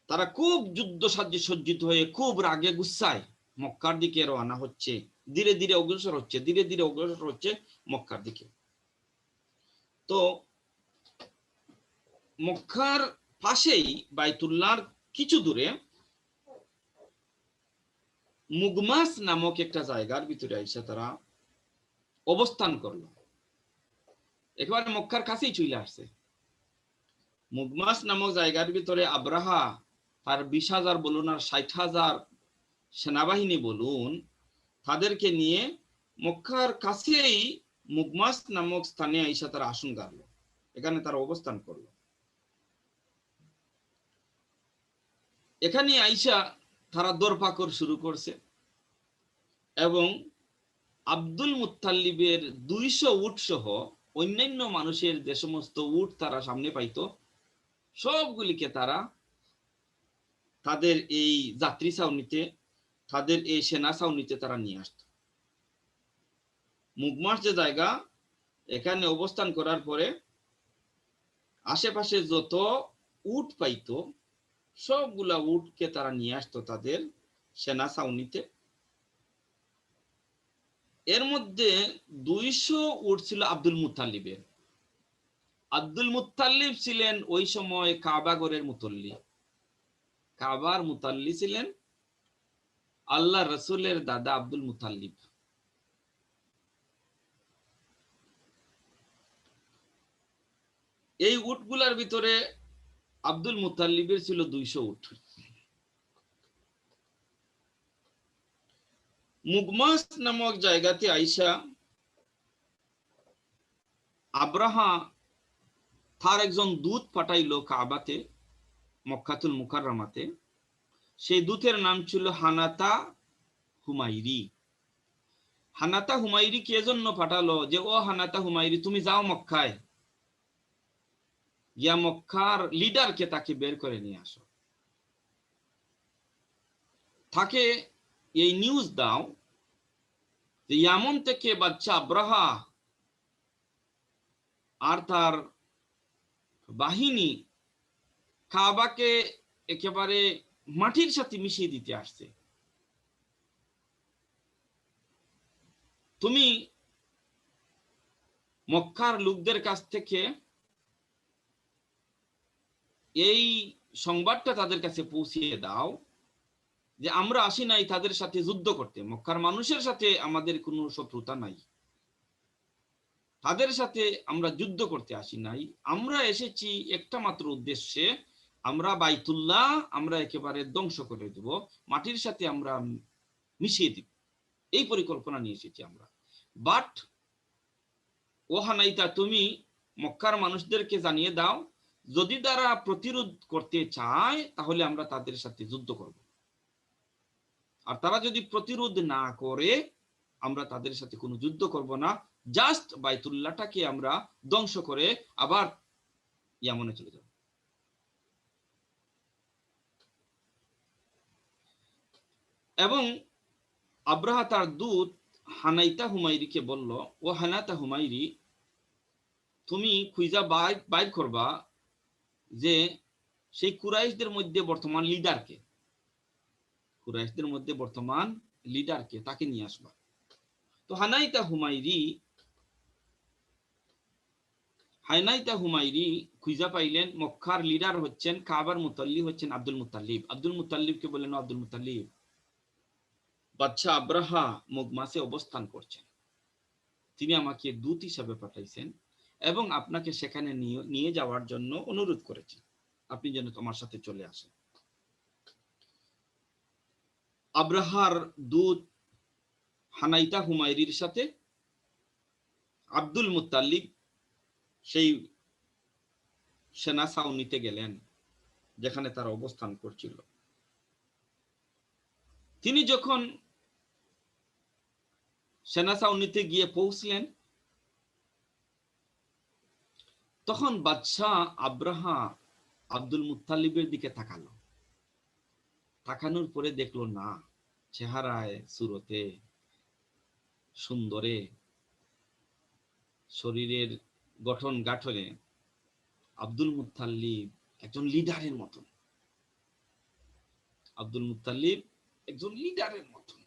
তারা খুব যুদ্ধ সাজ্জে সজ্জিত হয়ে খুব রাগে গুসায় মক্কার দিকে রওনা হচ্ছে, ধীরে ধীরে অগ্রসর হচ্ছে, ধীরে ধীরে অগ্রসর হচ্ছে মক্কার দিকে। তো মক্কার পাশেই বাইতুল্লাহর কিছু দূরে মুগমাস নামক একটা জায়গার ভিতরে আইসা তারা অবস্থান করলো। একেবারে মক্কার কাছেই চলে আসছে। মুগমাস নামক জায়গার ভিতরে আব্রাহা তার 20,000 বলুন আর 60,000 সেনাবাহিনী বলুন, তাদেরকে নিয়ে মক্কার কাছেই মুগমাস নামক স্থানে আইসা তারা আসন গাড়ল, এখানে তারা অবস্থান করলো। এখানে আইসা তারা দরপাকড় শুরু করছে এবং আব্দুল মুত্তালিবের 200 উট সহ অন্যান্য মানুষের যে সমস্ত উট তারা সামনে পাইতো সবগুলিকে তারা তাদের এই যাত্রী ছাউনিতে, তাদের এই সেনা ছাউনিতে তারা নিয়ে আসত। মুগমাস যে জায়গা, এখানে অবস্থান করার পরে আশেপাশে যত উট পাইতো সবগুলা উটকে তারা নিয়ে আসতো তাদের সেনা ছাউনিতে। এর মধ্যে 200 উট ছিল আব্দুল মুত্তালিবের। আব্দুল মুত্তালিব ছিলেন ওই সময় কাবাগরের মুতল্লি। কাবার মুতাল্লি ছিলেন আল্লাহ রসুলের দাদা আব্দুল মুতাল্লিব। এই উটগুলার ভিতরে আব্দুল মুতাল্লিবের ছিল 200 উট। মুগমাস নামক জায়গাতে আইসা আব্রাহা তার একজন দূত পাঠাইলো কাবাতে, মক্কাতুল মুকাররমাতে। সেই দূতের নাম ছিল হানাতা হুমাইরি। হানাতা হুমাইরি কে জন্য পাঠালো, যে ও হানাতা হুমাইরি তুমি যাও মক্কায়, গিয়া মক্কার লিডারকে তাকে বের করে নিয়ে আসো, তাকে এই নিউজ দাও যে ইয়ামন থেকে বাদশা আব্রাহা আর তার বাহিনী কাবাকে একেবারে মাটির সাথে মিশিয়ে দিতে আসছে। তুমি মক্কার লোকদের কাছ থেকে এই সংবাদটা তাদের কাছে পৌঁছিয়ে দাও যে আমরা আসি নাই তাদের সাথে যুদ্ধ করতে, মক্কার মানুষের সাথে আমাদের কোনো শত্রুতা নাই, তাদের সাথে আমরা যুদ্ধ করতে আসি নাই, আমরা এসেছি একটা মাত্র উদ্দেশ্যে, আমরা বাইতুল্লাহ আমরা একেবারে ধ্বংস করে দেব, মাটির সাথে আমরা মিশিয়ে দিব, এই পরিকল্পনা নিয়ে এসেছি আমরা। বাট ও হানাইতা তুমি মক্কার মানুষদেরকে জানিয়ে দাও যদি তারা প্রতিরোধ করতে চায় তাহলে আমরা তাদের সাথে যুদ্ধ করব, আর তারা যদি প্রতিরোধ না করে আমরা তাদের সাথে কোনো যুদ্ধ করব না, জাস্ট বাইতুল্লাহটাকে আমরা ধ্বংস করে আবার ইয়ামনে চলে যাব। এবং আব্রাহা তার দূত হানাইতা হুমাইরিকে বলল, ও হানাতা হুমাইরি তুমি খুঁজা বাইর করবা যে সেই কুরাইশদের মধ্যে বর্তমান লিডারকে, কুরাইশদের মধ্যে বর্তমান লিডারকে, তাকে নিয়ে আসবা। তো হানাইতা হুমাইরি খুঁজা পাইলেন মক্কার লিডার হচ্ছেন, কাবার মুতাল্লি হচ্ছেন আব্দুল মুতাল্লিব। আব্দুল মুতাল্লিবকে বললেন, আব্দুল মুতাল্লিব বাদশা আব্রাহা মুগমাসে অবস্থান করছেন, তিনি আমাকে দূত হিসাবে পাঠাইছেন এবং আপনাকে সেখানে নিয়ে যাওয়ার জন্য অনুরোধ করেছেন, আপনি যেন তোমার সাথে চলে আসেন। আব্রাহার দূত হানাইতা হুমাইরির সাথে আব্দুল মুত্তালিব সেই সেনা ছাউনিতে গেলেন যেখানে তারা অবস্থান করছিল। তিনি যখন সেনা ছাউনিতে গিয়ে পৌঁছলেন তখন বাদশাহ আব্রাহা আব্দুল মুত্তালিবের দিকে তাকালো, তাকানোর পরে দেখলো না, চেহারায় সুরতে সুন্দরে শরীরের গঠন গাঠনে আব্দুল মুত্তালিব একজন লিডারের মতন, আব্দুল মুত্তালিব একজন লিডারের মতন।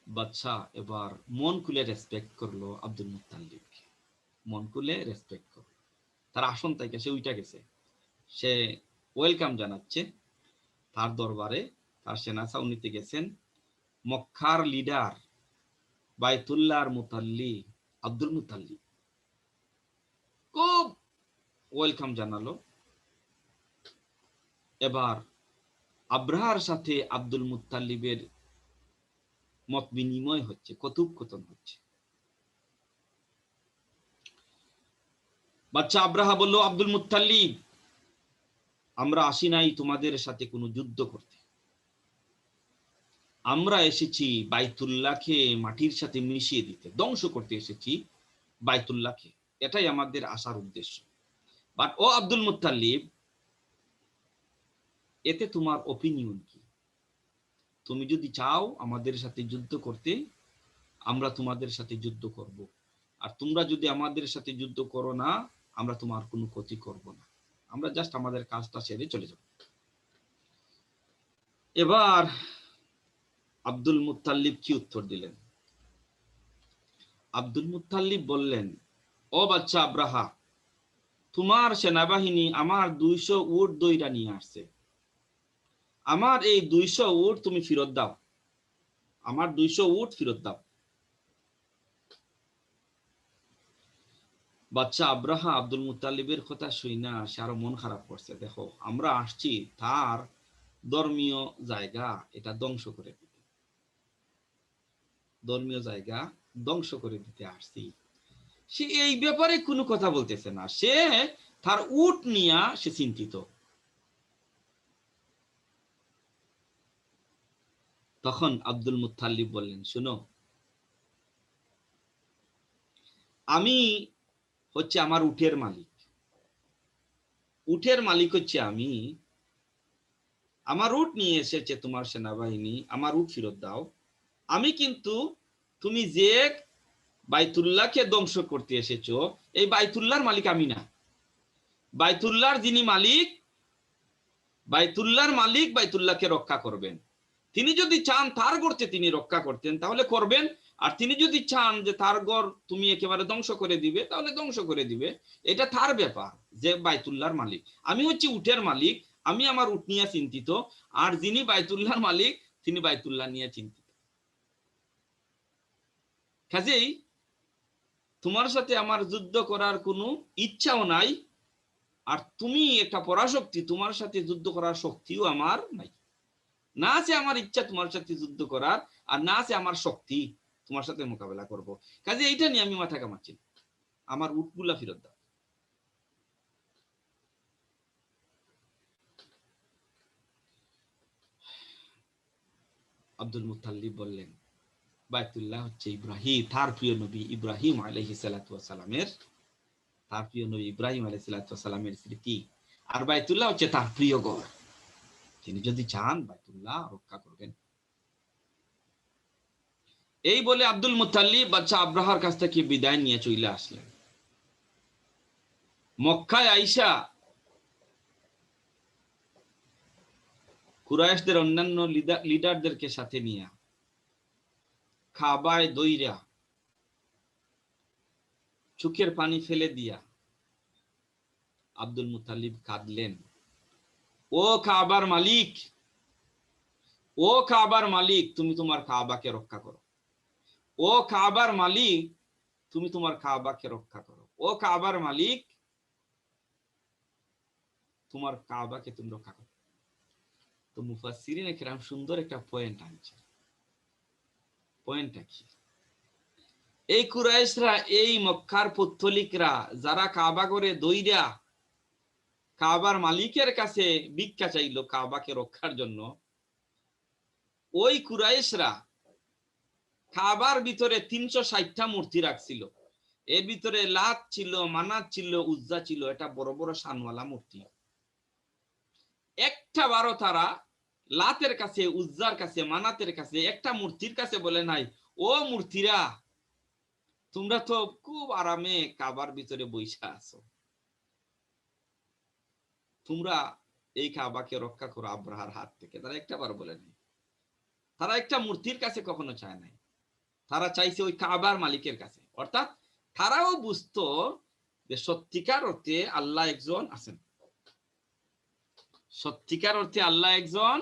বাদশাহ এবার মন খুলে রেসপেক্ট করলো আব্দুল মুত্তালিবকে, মন খুলে রেসপেক্ট করলো। তার আসন থেকে সে উঠে গেছে, সে ওয়েলকাম জানাচ্ছে তার দরবারে, তার সেনা ছাউনিতে গেছেন মক্কার লিডার বাইতুল্লাহর মুতাল্লি আব্দুল মুত্তালিব। ওয়েলকাম জানালো। এবার আব্রাহার সাথে আব্দুল মুত্তালিবের মত বিনিময় হচ্ছে, কথোপকথন হচ্ছে। বাচ্চা আব্রাহা বলল, আব্দুল মুত্তালিব, আমরা আসি নাই তোমাদের সাথে কোনো যুদ্ধ করতে, আমরা এসেছি বাইতুল্লাহকে মাটির সাথে মিশিয়ে দিতে, ধ্বংস করতে এসেছি বাইতুল্লাহকে, এটাই আমাদের আসার উদ্দেশ্য। বাট ও আব্দুল মুত্তালিব, এতে তোমার অপিনিয়ন কি? তুমি যদি চাও আমাদের সাথে যুদ্ধ করতে, আমরা তোমাদের সাথে যুদ্ধ করব, আর তোমরা যদি আমাদের সাথে যুদ্ধ করো না, আমরা তোমার কোনো ক্ষতি করব না, আমরা জাস্ট আমাদের কাজটা সেরে চলে যাব। এবার আব্দুল মুত্তালিব কি উত্তর দিলেন? আব্দুল মুত্তালিব বললেন, ও বাচ্চা আব্রাহা, তোমার সেনাবাহিনী আমার 200 উট দইরা নিয়ে আসছে, আমার এই 200 উট তুমি ফেরত দাও, আমার 200 উট ফেরত দাও। বাচ্চা আব্রাহা আব্দুল মুত্তালিবের কথা শুইনা সে আরো মন খারাপ করছে। দেখো, আমরা আসছি তার ধর্মীয় জায়গা এটা ধ্বংস করে দিতে, ধর্মীয় জায়গা ধ্বংস করে দিতে আসছি। সে এই ব্যাপারে কোনো কথা বলতেছে না, সে তার উট নিয়ে সে চিন্তিত। তখন আব্দুল মুত্তালিব বললেন, শুনো, আমি হচ্ছে আমার উটের মালিক, উটের মালিক হচ্ছে আমি, আমার উট নিয়ে এসেছে তোমার সেনাবাহিনী, আমার উট ফেরত দাও। আমি কিন্তু তুমি যে বাইতুল্লাহকে ধ্বংস করতে এসেছো, এই বাইতুল্লাহর মালিক আমি না। বাইতুল্লাহর যিনি মালিক, বাইতুল্লাহর মালিক বাইতুল্লাহকে রক্ষা করবেন। তিনি যদি চান তার গড়তে তিনি রক্ষা করতেন, তাহলে করবেন। আর তিনি যদি চান যে তার গড় তুমি একেবারে ধ্বংস করে দিবে, তাহলে ধ্বংস করে দিবে। এটা তার ব্যাপার, যে বাইতুল্লাহর মালিক। আমি হচ্ছি উটের মালিক, আমি আমার উট নিয়ে চিন্তিত, আর যিনি বাইতুল্লাহর মালিক তিনি বাইতুল্লাহ নিয়ে চিন্তিত। কাজেই তোমার সাথে আমার যুদ্ধ করার কোনো ইচ্ছাও নাই, আর তুমি একটা পরাশক্তি, তোমার সাথে যুদ্ধ করার শক্তিও আমার নাই। না আছে আমার ইচ্ছা তোমার সাথে যুদ্ধ করার, আর না আছে আমার শক্তি তোমার সাথে মোকাবেলা করব। কাজে এইটা নিয়ে আমি মাথা কামাচ্ছি, আমার উটগুলা ফেরত দাও। আব্দুল মুত্তালিব বললেন, বাইতুল্লাহ হচ্ছে ইব্রাহিম, তার প্রিয় নবী ইব্রাহিম আলাইহিস সালাতু ওয়াস সালামের, তার প্রিয় নবী ইব্রাহিম আলাইহিস সালাতু ওয়াস সালামের স্মৃতি, আর বাইতুল্লাহ হচ্ছে তার প্রিয় ঘর। তিনি যদি চান বাইতুল্লাহ রক্ষা করবেন। এই বলে আব্দুল মুত্তালিব বাচ্চা আব্রাহার কাছ থেকে বিদায় নিয়ে চলে আসলেন। মক্কায় আইসা কুরাইশদের অন্যান্য লিডারদেরকে সাথে নিয়ে কাবায় দইরা চোখের পানি ফেলে দিয়া আব্দুল মুত্তালিব কাঁদলেন, ও কাবার মালিক, ও কাবার মালিক, তুমি তোমার কাবাকে রক্ষা করো, ও কাবার মালিক, তুমি তোমার কাবাকে রক্ষা করো, ও কাবার মালিক, তোমার কাবাকে তুমি রক্ষা করো। তো মুফাসসিরিনে কেরাম সুন্দর একটা পয়েন্ট আনছে। পয়েন্টটা কি? এই কুরাইশরা, এই মক্কার পৌত্তলিকরা যারা কাবা করে দইরা কাবার মালিকের কাছে ভিক্ষা চাইলো কাবাকে রক্ষার জন্য, ওই কুরাইশরা কাবার ভিতরে 360টা মূর্তি রাখছিল। এর ভিতরে লাত ছিল, মানাত ছিল, উজ্জা ছিল, এটা বড় বড় শানওয়ালা মূর্তি। একটা বারো তারা লাতের কাছে, উজ্জার কাছে, মানাতের কাছে, একটা মূর্তির কাছে বলে নাই, ও মূর্তিরা, তোমরা তো খুব আরামে কাবার ভিতরে বৈশা আছো, তোমরা এই কাবাকে রক্ষা করো আব্রাহার হাত থেকে। তারা একটা বার বলে নাই, তারা একটা মূর্তির কাছে কখনো চায় নাই, তারা চাইছে ওই কাবার মালিকের কাছে। অর্থাৎ তারাও বুঝতো যে সত্যিকার অর্থে আল্লাহ একজন আছেন, সত্যিকার অর্থে আল্লাহ একজন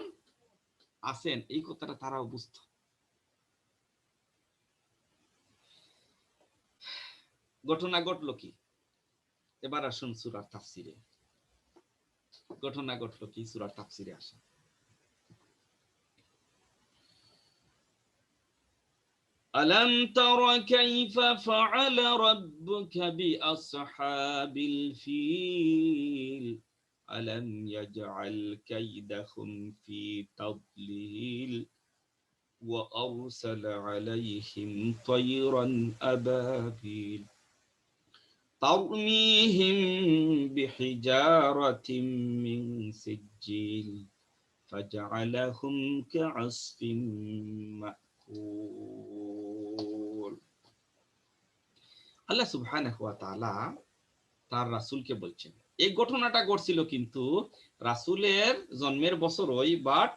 আছেন, এই কথাটা তারাও বুঝতো। ঘটনা ঘটলো কি? এবার আসুন সূরার তাফসিরে। ঘটনা ঘটলো কি সূরার তাফসিরে আসা। ألم تر كيف فعل ربك بأصحاب الفيل ألم يجعل كيدهم في تضليل وأرسل عليهم طيرا أبابيل ترميهم بحجارة من سجيل فجعلهم كعصف مأكول আল্লাহ সুবহানাহু ওয়া তাআলা তার রাসূলকে বলছেন, এই ঘটনাটা ঘটছিল কিন্তু রাসূলের জন্মের বছরই, বাট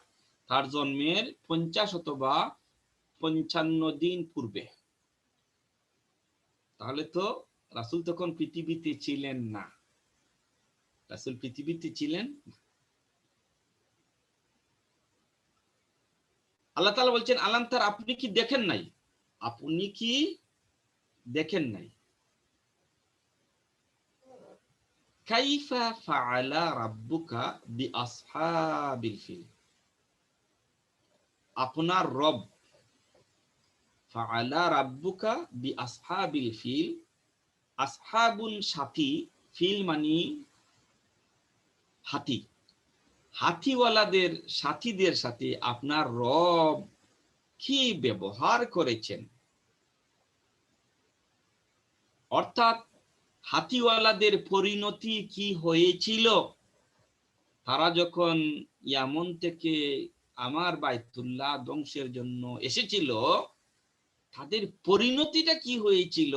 তার জন্মের 50 অথবা 55 দিন পূর্বে। তাহলে তো রাসূল তখন পৃথিবীতে ছিলেন না। রাসূল পৃথিবীতে ছিলেন না। আল্লাহ তাআলা বলছেন, আলাম তার, আপনি কি দেখেন নাই? আপনি কি দেখেন নাই? কাইফা ফাআলা রাব্বুকা বিআসহাবিল ফিল, আপনার রব, ফাআলা রাব্বুকা বিআসহাবিল ফিল, আসহাবুন সাথী, ফিল মানে হাতি, হাতিওয়ালাদের সাথীদের সাথে আপনার রব কি ব্যবহার করেছেন। অর্থাৎ হাতিওয়ালাদের পরিণতি কি হয়েছিল তারা যখন ইয়ামন থেকে আমার বাইতুল্লাহ ধ্বংসের জন্য এসেছিল, তাদের পরিণতিটা কি হয়েছিল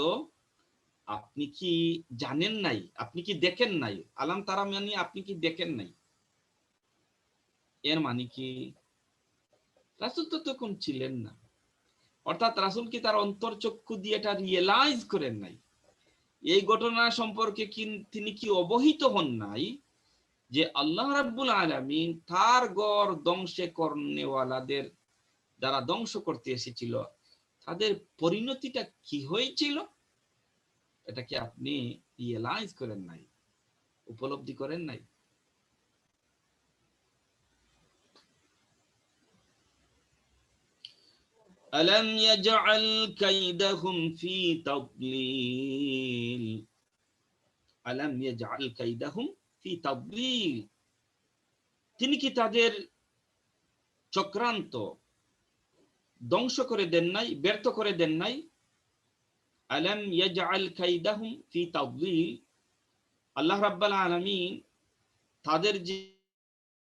আপনি কি জানেন নাই? আপনি কি দেখেন নাই? আলাম তারা মানে আপনি কি দেখেন নাই, এর মানে কি রাসূল তো তখন ছিলেন না। অর্থাৎ রাসূল কি তার অন্তর্চক্ষু দিয়ে এটা রিয়েলাইজ করেন নাই? এই ঘটনা সম্পর্কে তিনি কি অবহিত হন নাই যে আল্লাহ রাব্বুল আলামিন তার গড় ধ্বংসে করনেওয়ালাদের যারা ধ্বংস করতে এসেছিল তাদের পরিণতিটা কি হয়েছিল? এটা কি আপনি রিয়েলাইজ করেন নাই, উপলব্ধি করেন নাই? আলাম ইয়াজআল কাইদাহুম ফি তাদলিল, আলাম ইয়াজআল কাইদাহুম ফি তাদলিল, তিনি কি তাদের চক্রান্ত ধ্বংস করে দেন নাই, ব্যর্থ করে দেন নাই? আলাম ইয়াজআল কাইদাহুম ফি তাদলিল, আল্লাহ রাব্বুল আলামিন তাদের যে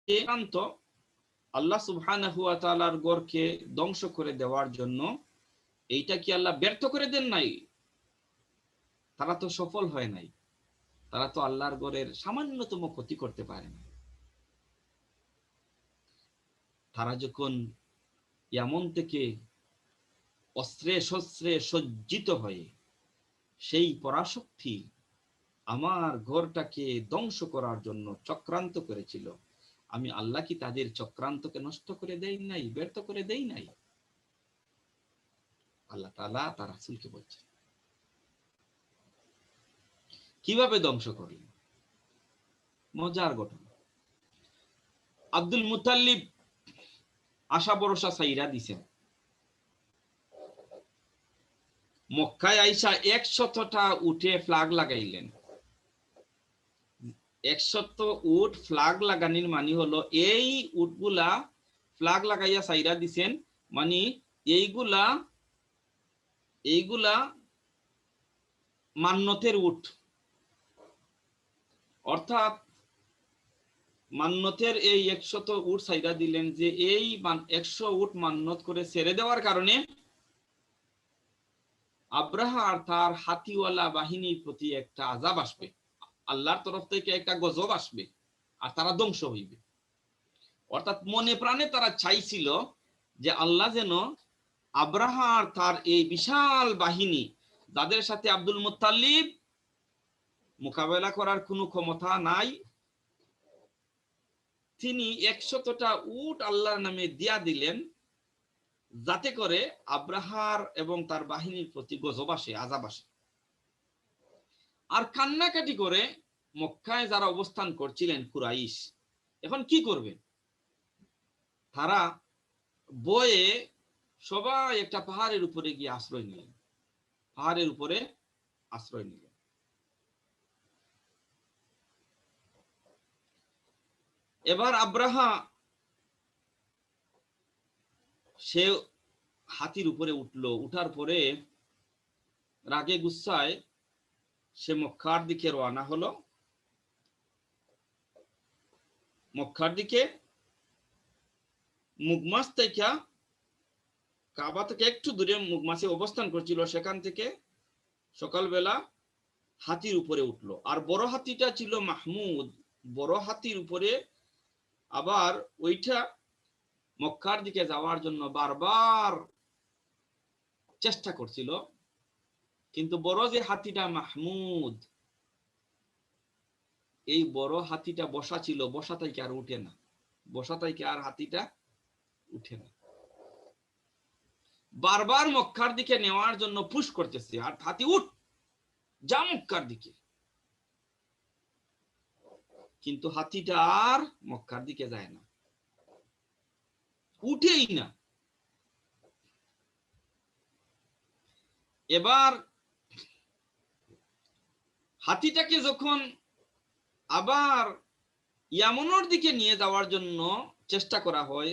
চক্রান্ত আল্লাহ সুবহানাহু ওয়া তাআলার গড়কে ধ্বংস করে দেওয়ার জন্য, এইটা কি আল্লাহ ব্যর্থ করে দেন নাই? তারা তো সফল হয় নাই, তারা তো আল্লাহর গড়ের সামান্যতম ক্ষতি করতে পারে না। তারা যখন ইয়ামন থেকে অস্ত্রে শস্ত্রে সজ্জিত হয়ে সেই পরাশক্তি আমার ঘরটাকে ধ্বংস করার জন্য চক্রান্ত করেছিল, আমি আল্লাহ কি তাদের চক্রান্তকে নষ্ট করে দেই নাই, ব্যর্থ করে দেই নাই? আল্লাহ তাআলা তার রাসূলকে বলছেন কিভাবে ধ্বংস করলেন। মজার ঘটনা। আব্দুল মুতাল্লিব আশা ভরসা ছাইরা দিছেন, মক্কায় আইসা 100টা উঠে ফ্ল্যাগ লাগাইলেন। 100 উট ফ্ল্যাগ লাগানির মানে হলো এই উটগুলা ফ্ল্যাগ লাগাইয়া ছাইরা দিছেন, মানে এইগুলা মান্নতের উট। অর্থাৎ মান্নতের এই 100 উট ছাইরা দিলেন যে এই 100 উট মান্নত করে ছেড়ে দেওয়ার কারণে আব্রাহা আর তার হাতিওয়ালা বাহিনীর প্রতি একটা আযাব আসবে, আল্লাহর তরফ থেকে একটা গজব আসবে আর তারা ধ্বংস হইবে। অর্থাৎ মনে প্রাণে তারা চাইছিল যে আল্লাহ যেন আব্রাহা আর তার এই বিশাল বাহিনী, যাদের সাথে আব্দুল মুত্তালিব মোকাবেলা করার কোনো ক্ষমতা নাই, তিনি 100টা উট আল্লাহর নামে দিয়া দিলেন যাতে করে আব্রাহার এবং তার বাহিনীর প্রতি গজব আসে, আযাব আসে। আর কান্নাকাটি করে মক্কায় যারা অবস্থান করছিলেন কুরাইশ, এখন কি করবে? তারা বয়ে সবাই একটা পাহাড়ের উপরে গিয়ে আশ্রয় নিলেন, পাহাড়ের উপরে আশ্রয় নিলেন। এবার আব্রাহা সে হাতির উপরে উঠলো, উঠার পরে রাগে গুসায় সে মক্কার দিকে রওনা হলো। মক্কার দিকে মুগমাস থেকে, কাবা থেকে একটু দূরে মুগমাসে অবস্থান করছিল, সেখান থেকে সকালবেলা হাতির উপরে উঠলো। আর বড় হাতিটা ছিল মাহমুদ, বড় হাতির উপরে আবার ওইটা মক্কার দিকে যাওয়ার জন্য বারবার চেষ্টা করছিল, কিন্তু বড় যে হাতিটা মাহমুদ, এই বড় হাতিটা বসা ছিল, বসা থেকে আর উঠে না, বসা থেকে আর হাতিটা উঠে না। বারবার মক্কার দিকে নেওয়ার জন্য পুশ করতেছে, আর হাতি উঠ, যা মক্কার দিকে, কিন্তু হাতিটা আর মক্কার দিকে যায় না, উঠেই না। এবার হাতিটাকে যখন আবার ইয়ামনের দিকে নিয়ে যাওয়ার জন্য চেষ্টা করা হয়,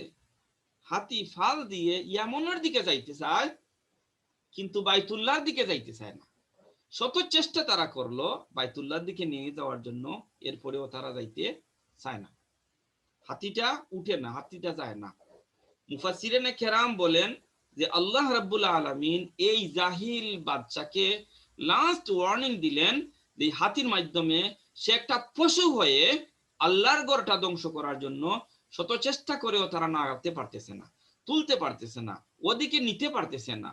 হাতি ফাল দিয়ে ইয়ামনের দিকে যাইতে চায়, কিন্তু বাইতুল্লাহর দিকে যাইতে চায় না। শত চেষ্টা তারা করলো বাইতুল্লাহর দিকে নিয়ে যাওয়ার জন্য, এরপরেও তারা যাইতে চায় না, হাতিটা উঠে না, হাতিটা যায় না। মুফাসসিরিনে কেরাম বলেন যে আল্লাহ রাব্বুল আলামিন এই জাহিল বাদশাকে লাস্ট ওয়ার্নিং দিলেন যে হাতির মাধ্যমে সে একটা পশু হয়ে আল্লাহর ঘরটা ধ্বংস করার জন্য শত চেষ্টা করেও তারা নাগাতে পারতেছে না, তুলতে পারতেছে না, ওদিকে নিতে পারতেছে না।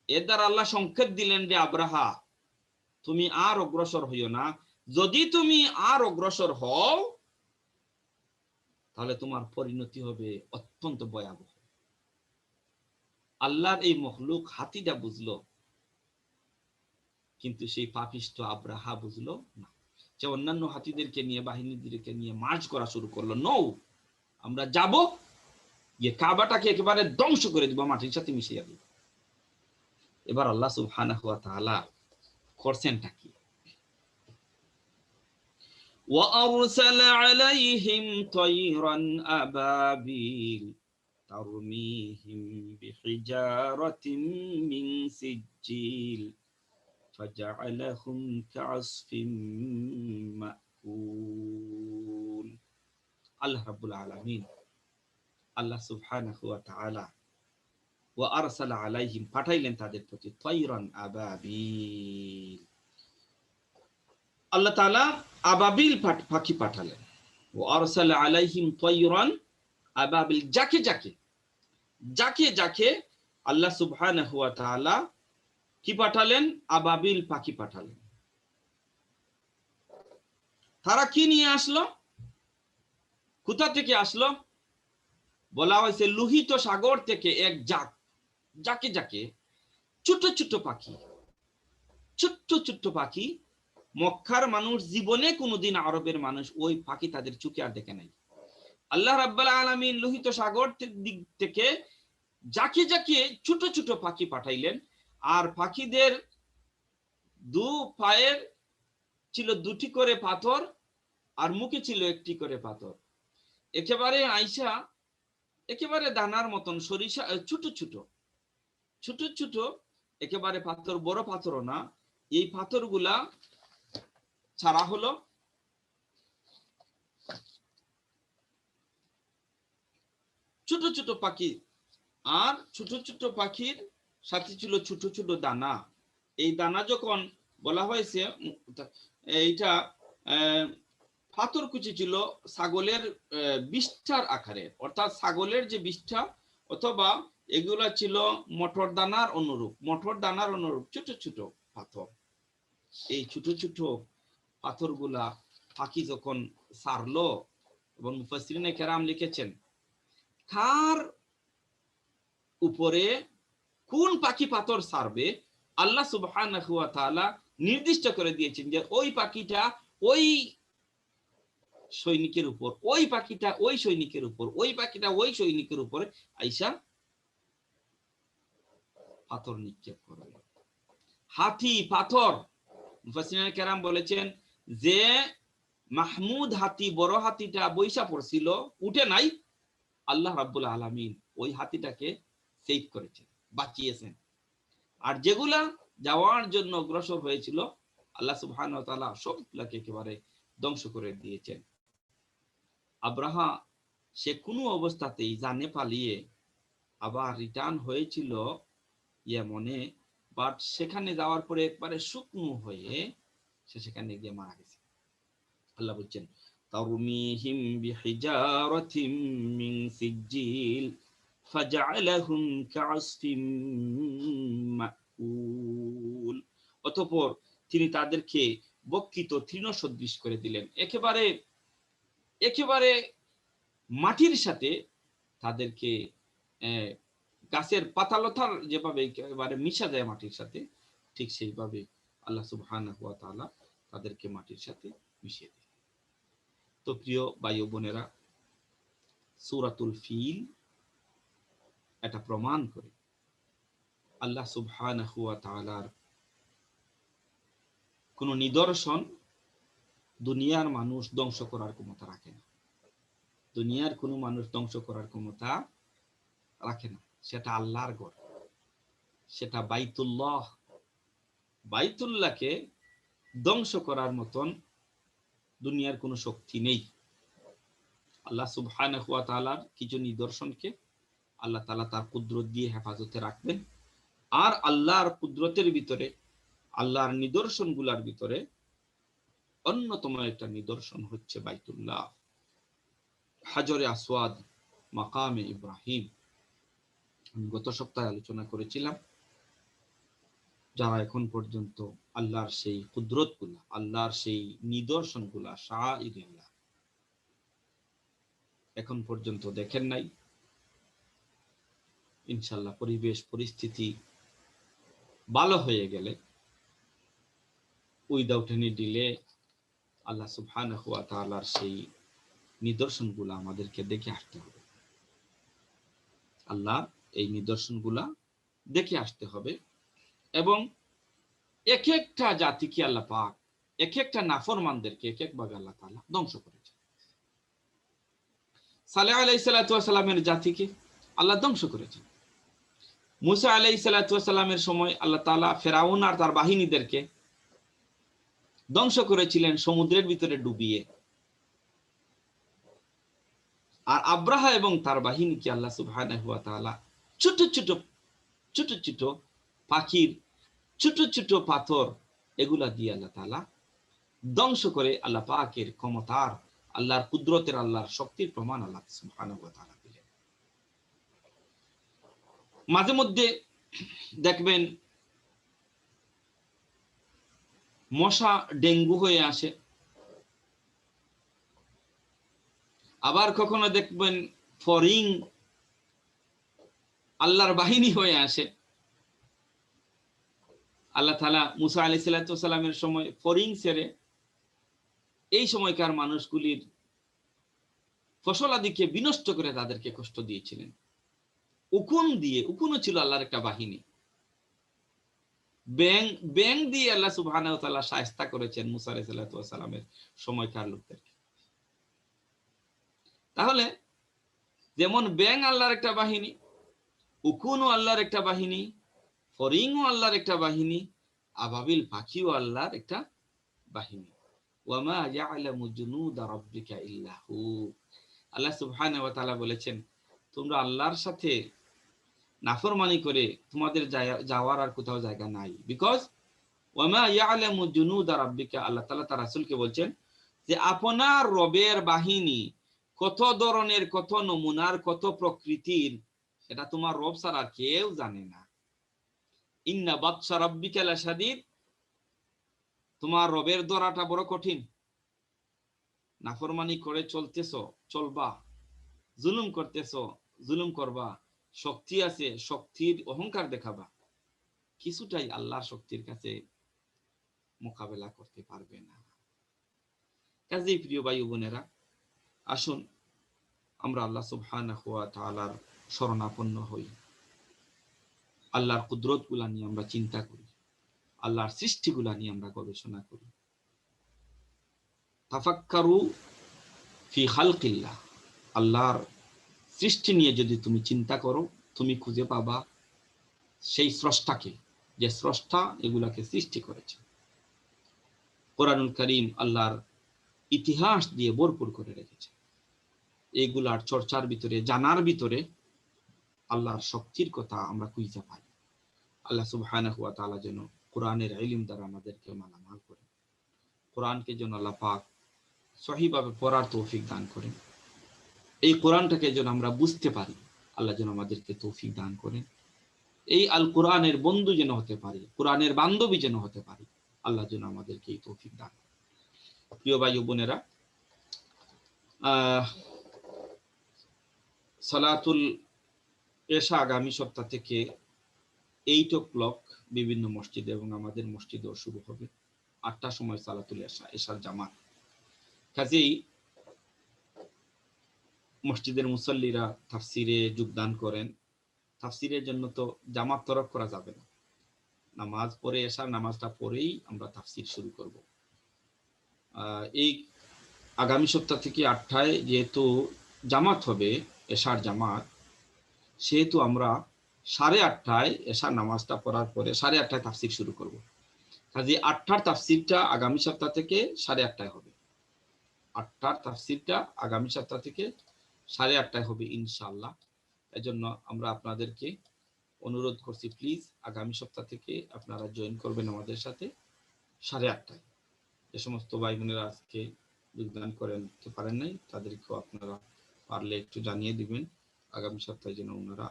এর দ্বারা আল্লাহ সংকেত দিলেন যে আব্রাহা, তুমি আর অগ্রসর হইও না, যদি তুমি আর অগ্রসর হও তাহলে তোমার পরিণতি হবে অত্যন্ত ভয়াবহ। আল্লাহর এই মখলুক হাতিটা বুঝলো, কিন্তু সেই পাপিষ্ঠ আব্রাহা বুঝলো না। সে অন্যান্য হাতিদেরকে নিয়ে, বাহিনীদেরকে নিয়ে মার্চ করা শুরু করলো, নৌ আমরা যাব, গিয়ে কাবাটাকে একেবারে ধ্বংস করে দিব, মাটির সাথে মিশিয়ে দিব। এবার আল্লাহ সুবহানাহু ওয়া তাআলা করছেনটা কি? وَأَرْسَلَ عَلَيْهِمْ طَيْرًا أَبَابِيلَ تَرْمِيهِمْ بِحِجَارَةٍ مِّن سِجِّيلٍ فَجَعَلَهُمْ كَعَصْفٍ مَأْكُولٍ। আল্লাহ রাব্বুল আলামিন, আল্লাহ সুবহানাহু ওয়া তাআলা وَأَرْسَلَ عَلَيْهِمْ পাঠাইলেন তাদের প্রতি তায়রান আবাবিল। আল্লাহ তাআলা আবাবিল পাখি পাঠালেন। وَأَرْسَلَ عَلَيْهِمْ طَيْرًا আবাবিল, যাকে যাকে যাকে যাকে আল্লাহ সুবহানাহু ওয়া তাআলা কি পাঠালেন? আবাবিল পাখি পাঠালেন। তারা কি নিয়ে আসলো? কোথা থেকে আসলো? বলা হয়েছে লোহিত সাগর থেকে এক যাকে যাকে ছোট ছোট পাখি, ছোট্ট ছোট্ট পাখি। মক্কার মানুষ জীবনে কোনোদিন আরবের মানুষ ওই পাখি তাদের চোখে আর দেখে নাই। আল্লাহ রাব্বুল আলামিন লোহিত সাগর দিক থেকে যাকে যাকে ছোট ছোট পাখি পাঠাইলেন। আর পাখিদের দু পায়ের ছিল দুটি করে পাথর, আর মুখে ছিল একটি করে পাথর। একেবারে আইসা একেবারে দানার মতন, সরিষা ছোট ছোট ছোট ছোট একেবারে পাথর, বড় পাথরও না। এই পাথরগুলা ছাড়া হলো। ছোট ছোট পাখি, আর ছোট ছোট পাখির সাথে ছিল ছোট ছোট দানা। এই দানা যখন বলা হয়েছে, এইটা পাথরকুচি ছিল ছাগলের বিষ্ঠার আকারে, অর্থাৎ ছাগলের যে বিষ্ঠা, অথবা এগুলা ছিল মটর দানার অনুরূপ, মটর দানার অনুরূপ ছোট ছোট পাথর। এই ছোট ছোট পাথরগুলা পাখি যখন ছাড়লো, এবং মুফাসসিরিনে কেরাম লিখেছেন কার উপরে কোন পাখি পাথর ছাড়বে আল্লাহ সুবহানাহু ওয়া তাআলা নির্দিষ্ট করে দিয়েছেন যে ওই পাখিটা ওই সৈনিকের উপর, ওই পাখিটা ওই সৈনিকের উপর, ওই পাখিটা ওই সৈনিকের উপরে আইসা পাথর নিক্ষেপ করবে। হাতি পাথর, মুফাসসিরিনে কেরাম বলেছেন যে মাহমুদ হাতি, বড় হাতিটা বৈশা পড়ছিল, উঠে নাই, আল্লাহ রাব্বুল আলামিন ওই হাতিটাকে সেভ করেছেন, বাঁচিয়েছেন। আর যেগুলা যাওয়ার জন্য অগ্রসর হয়েছিল, আল্লাহ সুবহানাহু ওয়া তাআলা সবগুলাকে একেবারে ধ্বংস করে দিয়েছেন। আব্রাহা সে কোনো অবস্থাতেই জানে পালিয়ে আবার রিটার্ন হয়েছিল ইয়েমনে, বাট সেখানে যাওয়ার পরে একবারে শুকনো হয়ে সে সেখানে গিয়ে মারা গেছে। আল্লাহ বলছেন তারমিহিম বিহিজারাতিম মিন সিজিল ফাজআলাহুম কাআসফিম মাকুল। অতঃপর তিনি তাদেরকে বক্ষিত তৃণ সদৃশ করে দিলেন, একেবারে একেবারে মাটির সাথে তাদেরকে গাছের পাতালতার যেভাবে একেবারে মিশা যায় মাটির সাথে, ঠিক সেইভাবে আল্লাহ সুবহানাহু ওয়া তাআলা তাদেরকে মাটির সাথে মিশিয়ে দিলেন। তো প্রিয় ভাই ও বোনেরা, সূরাতুল ফিল এটা প্রমাণ করে আল্লাহ সুবহানাহু ওয়া তাআলার কোন নিদর্শন দুনিয়ার মানুষ ধ্বংস করার ক্ষমতা রাখে না। দুনিয়ার কোনো মানুষ ধ্বংস করার ক্ষমতা রাখে না। সেটা আল্লাহর ঘর, সেটা বাইতুল্লাহ। বাইতুল্লাহকে ধ্বংস করার মতন দুনিয়ার কোনো শক্তি নেই। আল্লাহ সুবহানাহু ওয়া তাআলার কিছু নিদর্শনকে আল্লাহ তাআলা তার কুদরত দিয়ে হেফাজতে রাখবেন। আর আল্লাহর কুদরতের ভিতরে, আল্লাহর নিদর্শনগুলোর ভিতরে অন্যতম একটা নিদর্শন হচ্ছে বাইতুল্লাহ, হাজরে আসওয়াদ, মাকামে ইব্রাহিম। আমি গত সপ্তাহে আলোচনা করেছিলাম, যারা এখন পর্যন্ত আল্লাহর সেই কুদরতগুলা, আল্লাহর সেই নিদর্শনগুলা, শাআইরিল্লাহ এখন পর্যন্ত দেখেন নাই, ইনশাআল্লাহ পরিবেশ পরিস্থিতি ভালো হয়ে গেলে, উইদাউট এনি ডিলে, আল্লাহ সুবহানাহু ওয়া তাআলার সেই নিদর্শনগুলা আমাদেরকে দেখে আসতে হবে। আল্লাহ এই নিদর্শনগুলা দেখে আসতে হবে। এবং এক একটা জাতিকে আল্লাহ পাক, এক একটা নাফরমানদেরকে এক এক ভাবে আল্লাহ তাআলা ধ্বংস করেছে। সালেহ আলাইহিস সালাতু ওয়াস সালামের জাতিকে আল্লাহ ধ্বংস করেছেন। মুসা আলাইহিস সালাতু ওয়াস সালামের সময় আল্লাহ তাআলা ফেরাউন আর তার বাহিনীদেরকে ধ্বংস করেছিলেন সমুদ্রের ভিতরে ডুবিয়ে। আর আব্রাহা এবং তার বাহিনীকে আল্লাহ সুবহানাহু ওয়া তাআলা ছোট ছোট ছোট ছোট পাখির ছোট ছোট পাথর এগুলা দিয়ে আল্লাহ তাআলা ধ্বংস করে আল্লাহ পাকের ক্ষমতার, আল্লাহর কুদরতের, আল্লাহর শক্তির প্রমাণ আল্লাহ সুবহানাহু ওয়া তাআলা দিলেন। মাঝে মধ্যে দেখবেন মশা ডেঙ্গু হয়ে আসে, আবার কখনো দেখবেন ফরিং আল্লাহর বাহিনী হয়ে আসে। আল্লাহ তাআলা মুসা আলাইহিস সালামের সময় ফরিং ছেড়ে এই সময়কার মানুষগুলির ফসলাদিকে বিনষ্ট করে তাদেরকে কষ্ট দিয়েছিলেন। উকুন দিয়ে, উকুনও ছিল আল্লাহর একটা বাহিনী। ব্যাং দিয়ে আল্লাহ সুবহানাহু ওয়া তাআলা শায়েস্তা করেছেন মুসা আলাইহিস সালামের সময়কার লোকদেরকে। তাহলে যেমন ব্যাং আল্লাহর একটা বাহিনী, উকুনও আল্লাহর একটা বাহিনী, ফরিংও আল্লাহর একটা বাহিনী, আবাবিল পাখিও আল্লাহর একটা বাহিনী। ওয়ামা ইয়ালামু জুনুদা রাব্বিকা ইল্লা হু। আল্লাহ সুবহানাহু ওয়া তাআলা বলেছেন, তোমরা আল্লাহর সাথে নাফরমানি করে তোমাদের যাওয়ার আর কোথাও জায়গা নাই। বিকজ ওয়ামা ইয়ালামু জুনুদা রাব্বিকা, আল্লাহ তাআলা তার রাসূলকে বলছেন যে আপনার রবের বাহিনী কত ধরনের, কত নমুনার, কত প্রকৃতির, এটা তোমার রব ছাড়া কেউ জানে না। ইন্না বাতশা রাব্বিকা লাশাদীদ, তোমার রবের ধরাটা বড় কঠিন। নাফরমানি করে চলতেছো, চলবা, জুলুম করতেছো, জুলুম করবা, শক্তি আছে, শক্তির অহংকার দেখাবা, কিছুটাই আল্লাহর শক্তির কাছে মোকাবেলা করতে পারবে না। কাজেই প্রিয় ভাই ও বোনেরা, আসুন আমরা আল্লাহ সুবহানাহু ওয়া তাআলার শরণাপন্ন হই, আল্লাহর কুদরত গুলা নিয়ে আমরা চিন্তা করি, আল্লাহর সৃষ্টিগুলা নিয়ে আমরা গবেষণা করি। তাফাক্কারু ফি খালকিল্লাহ, আল্লাহর সৃষ্টি নিয়ে যদি তুমি চিন্তা করো, তুমি খুঁজে পাবা সেই স্রষ্টাকে, যে স্রষ্টা এগুলাকে সৃষ্টি করেছে। কোরআনুল কারীম আল্লাহর ইতিহাস দিয়ে ভরপুর করে রেখেছে। এগুলার চর্চার ভিতরে, জানার ভিতরে আল্লাহর শক্তির কথা আমরা খুঁজে পাই। আল্লাহ সুবহানাহু ওয়া তাআলা যেন কোরআনের ইলম দ্বারা আমাদেরকে মালামাল করেন। কোরআনকে যেন আল্লাহ পাক সহিভাবে পড়ার তৌফিক দান করেন। এই কোরআনটাকে যেন আমরা বুঝতে পারি, আল্লাহ যেন আমাদেরকে তৌফিক দান করেন। এই আল কোরআনের বন্ধু যেন হতে পারি, কোরআনের বান্ধবী যেন হতে পারি, আল্লাহ যেন আমাদেরকে এই তৌফিক দান করেন। প্রিয় ভাই ও বোনেরা, সালাতুল এশা আগামী সপ্তাহ থেকে 8 o'clock বিভিন্ন মসজিদে এবং আমাদের মসজিদেও শুরু হবে। 8টার সময় সালাতুল এশা, এশার জামাত। কাজেই মসজিদের মুসল্লিরা তাফসিরে যোগদান করেন। তাফসিরের জন্য তো জামাত তরক করা যাবে না, নামাজ পড়ে, এশার নামাজটা পড়েই আমরা তাফসির শুরু করব। এই আগামী সপ্তাহ থেকে 8টায় যেহেতু জামাত হবে, এশার জামাত, সেহেতু আমরা 8:30টায় এশার নামাজটা পড়ার পরে 8:30টায় তাফসির শুরু করব। কাজে 8টার তাফসিরটা আগামী সপ্তাহ থেকে 8:30টায় হবে। 8টার তাফসিরটা আগামী সপ্তাহ থেকে 8:30টায় হবে ইনশাআল্লাহ। এজন্য আমরা আপনাদেরকে অনুরোধ করছি, প্লিজ আগামী সপ্তাহ থেকে আপনারা জয়েন করবেন আমাদের সাথে 8:30টায়। যে সমস্ত ভাই বোনেরা আজকে যোগদান করতে পারেন নাই, তাদেরকেও আপনারা পারলে একটু জানিয়ে দিবেন আগামী সপ্তাহে যেন ওনারা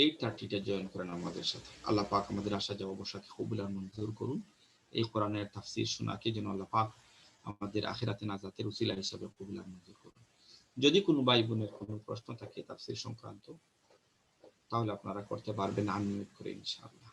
8:30টা জয়েন করেন আমাদের সাথে। আল্লাহ পাক আমাদের আশা যাওয়া অবসাকে কবুল আর মঞ্জুর করুন। এই কোরআনের তাফসীর শোনাকে যেন আল্লাহ পাক আমাদের আখিরাতে নাজাতের উসিলা হিসেবে কবুল আর মঞ্জুর করুন। যদি কোনো ভাই বোনের কোনো প্রশ্ন থাকে তাফসীর সংক্রান্ত, তাহলে আপনারা করতে পারবেন আনমিউট করে ইনশাআল্লাহ।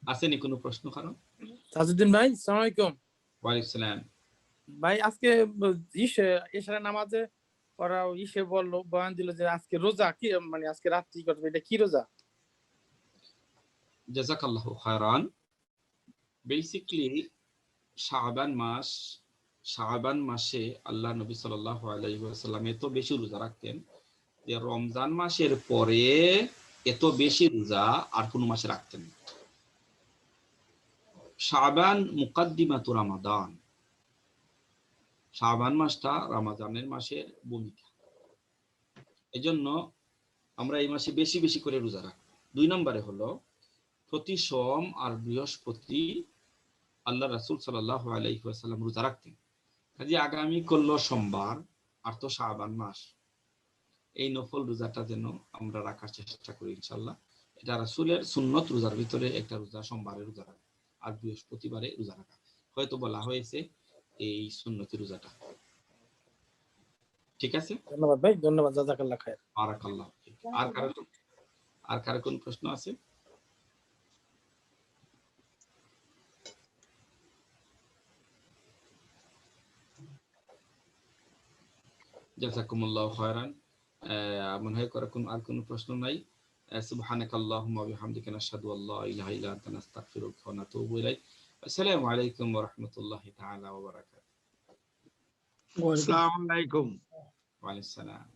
আসেনি কোনো প্রশ্ন? কারণ তাজউদ্দিন ভাই, আসসালামু আলাইকুম। ওয়ালাইকুম সালাম। ভাই আজকে এশারের নামাজে ওরা বললো, বয়ান দিল যে আজকে রোজা, কি মানে আজকে রাত্রি করবে, এটা কি রোজা? জাযাকাল্লাহু খায়রান। বেসিক্যালি শাবান মাসে আল্লাহ নবী সাল্লাল্লাহু আলাইহি ওয়াসাল্লাম এত বেশি রোজা রাখতেন যে রমজান মাসের পরে এত বেশি রোজা আর কোন মাসে রাখতেন না। শাবান মুকাদ্দিমাতু রমাদান, শাবান মাসটা রমজানের মাসের ভূমিকা। এজন্য আমরা এই মাসে বেশি বেশি করে রোজা রাখি। 2 নম্বরে হলো প্রতি সোম আর বৃহস্পতি আল্লাহ রাসূল সাল্লাল্লাহু আলাইহি ওয়াসাল্লাম রোজা রাখতেন। কাজে আগামী করলো সোমবার আর তো শাবান মাস, এই নফল রোজাটা যেন আমরা রাখার চেষ্টা করি ইনশাআল্লাহ। এটা রাসূলের সুন্নত রোজার ভিতরে একটা রোজা, সোমবারে রোজা রাখা আর বৃহস্পতিবারে রোজা রাখা। হয়তো বলা হয়েছে এই সুন্নতি রোজাটা। ঠিক আছে, ধন্যবাদ ভাই, ধন্যবাদ, জাযাকাল্লাহ খায়ের। বারাকাল্লাহ। আর কারো কোন প্রশ্ন আছে? জাযাকুমুল্লাহু খায়রান। মনে হয় আর কোনো প্রশ্ন নাই। সুবহানাকাল্লাহুম্মা ওয়া বিহামদিকা নাশহাদু আল্লা ইলাহা ইল্লা আনতা নাস্তাগফিরুকা ওয়া নাতুবু ইলাইক। আসসালামু আলাইকুম ওয়া রাহমাতুল্লাহি তাআলা ওয়া বারাকাতুহু। আসসালামু আলাইকুম। ওয়া আলাইকুম আসসালাম।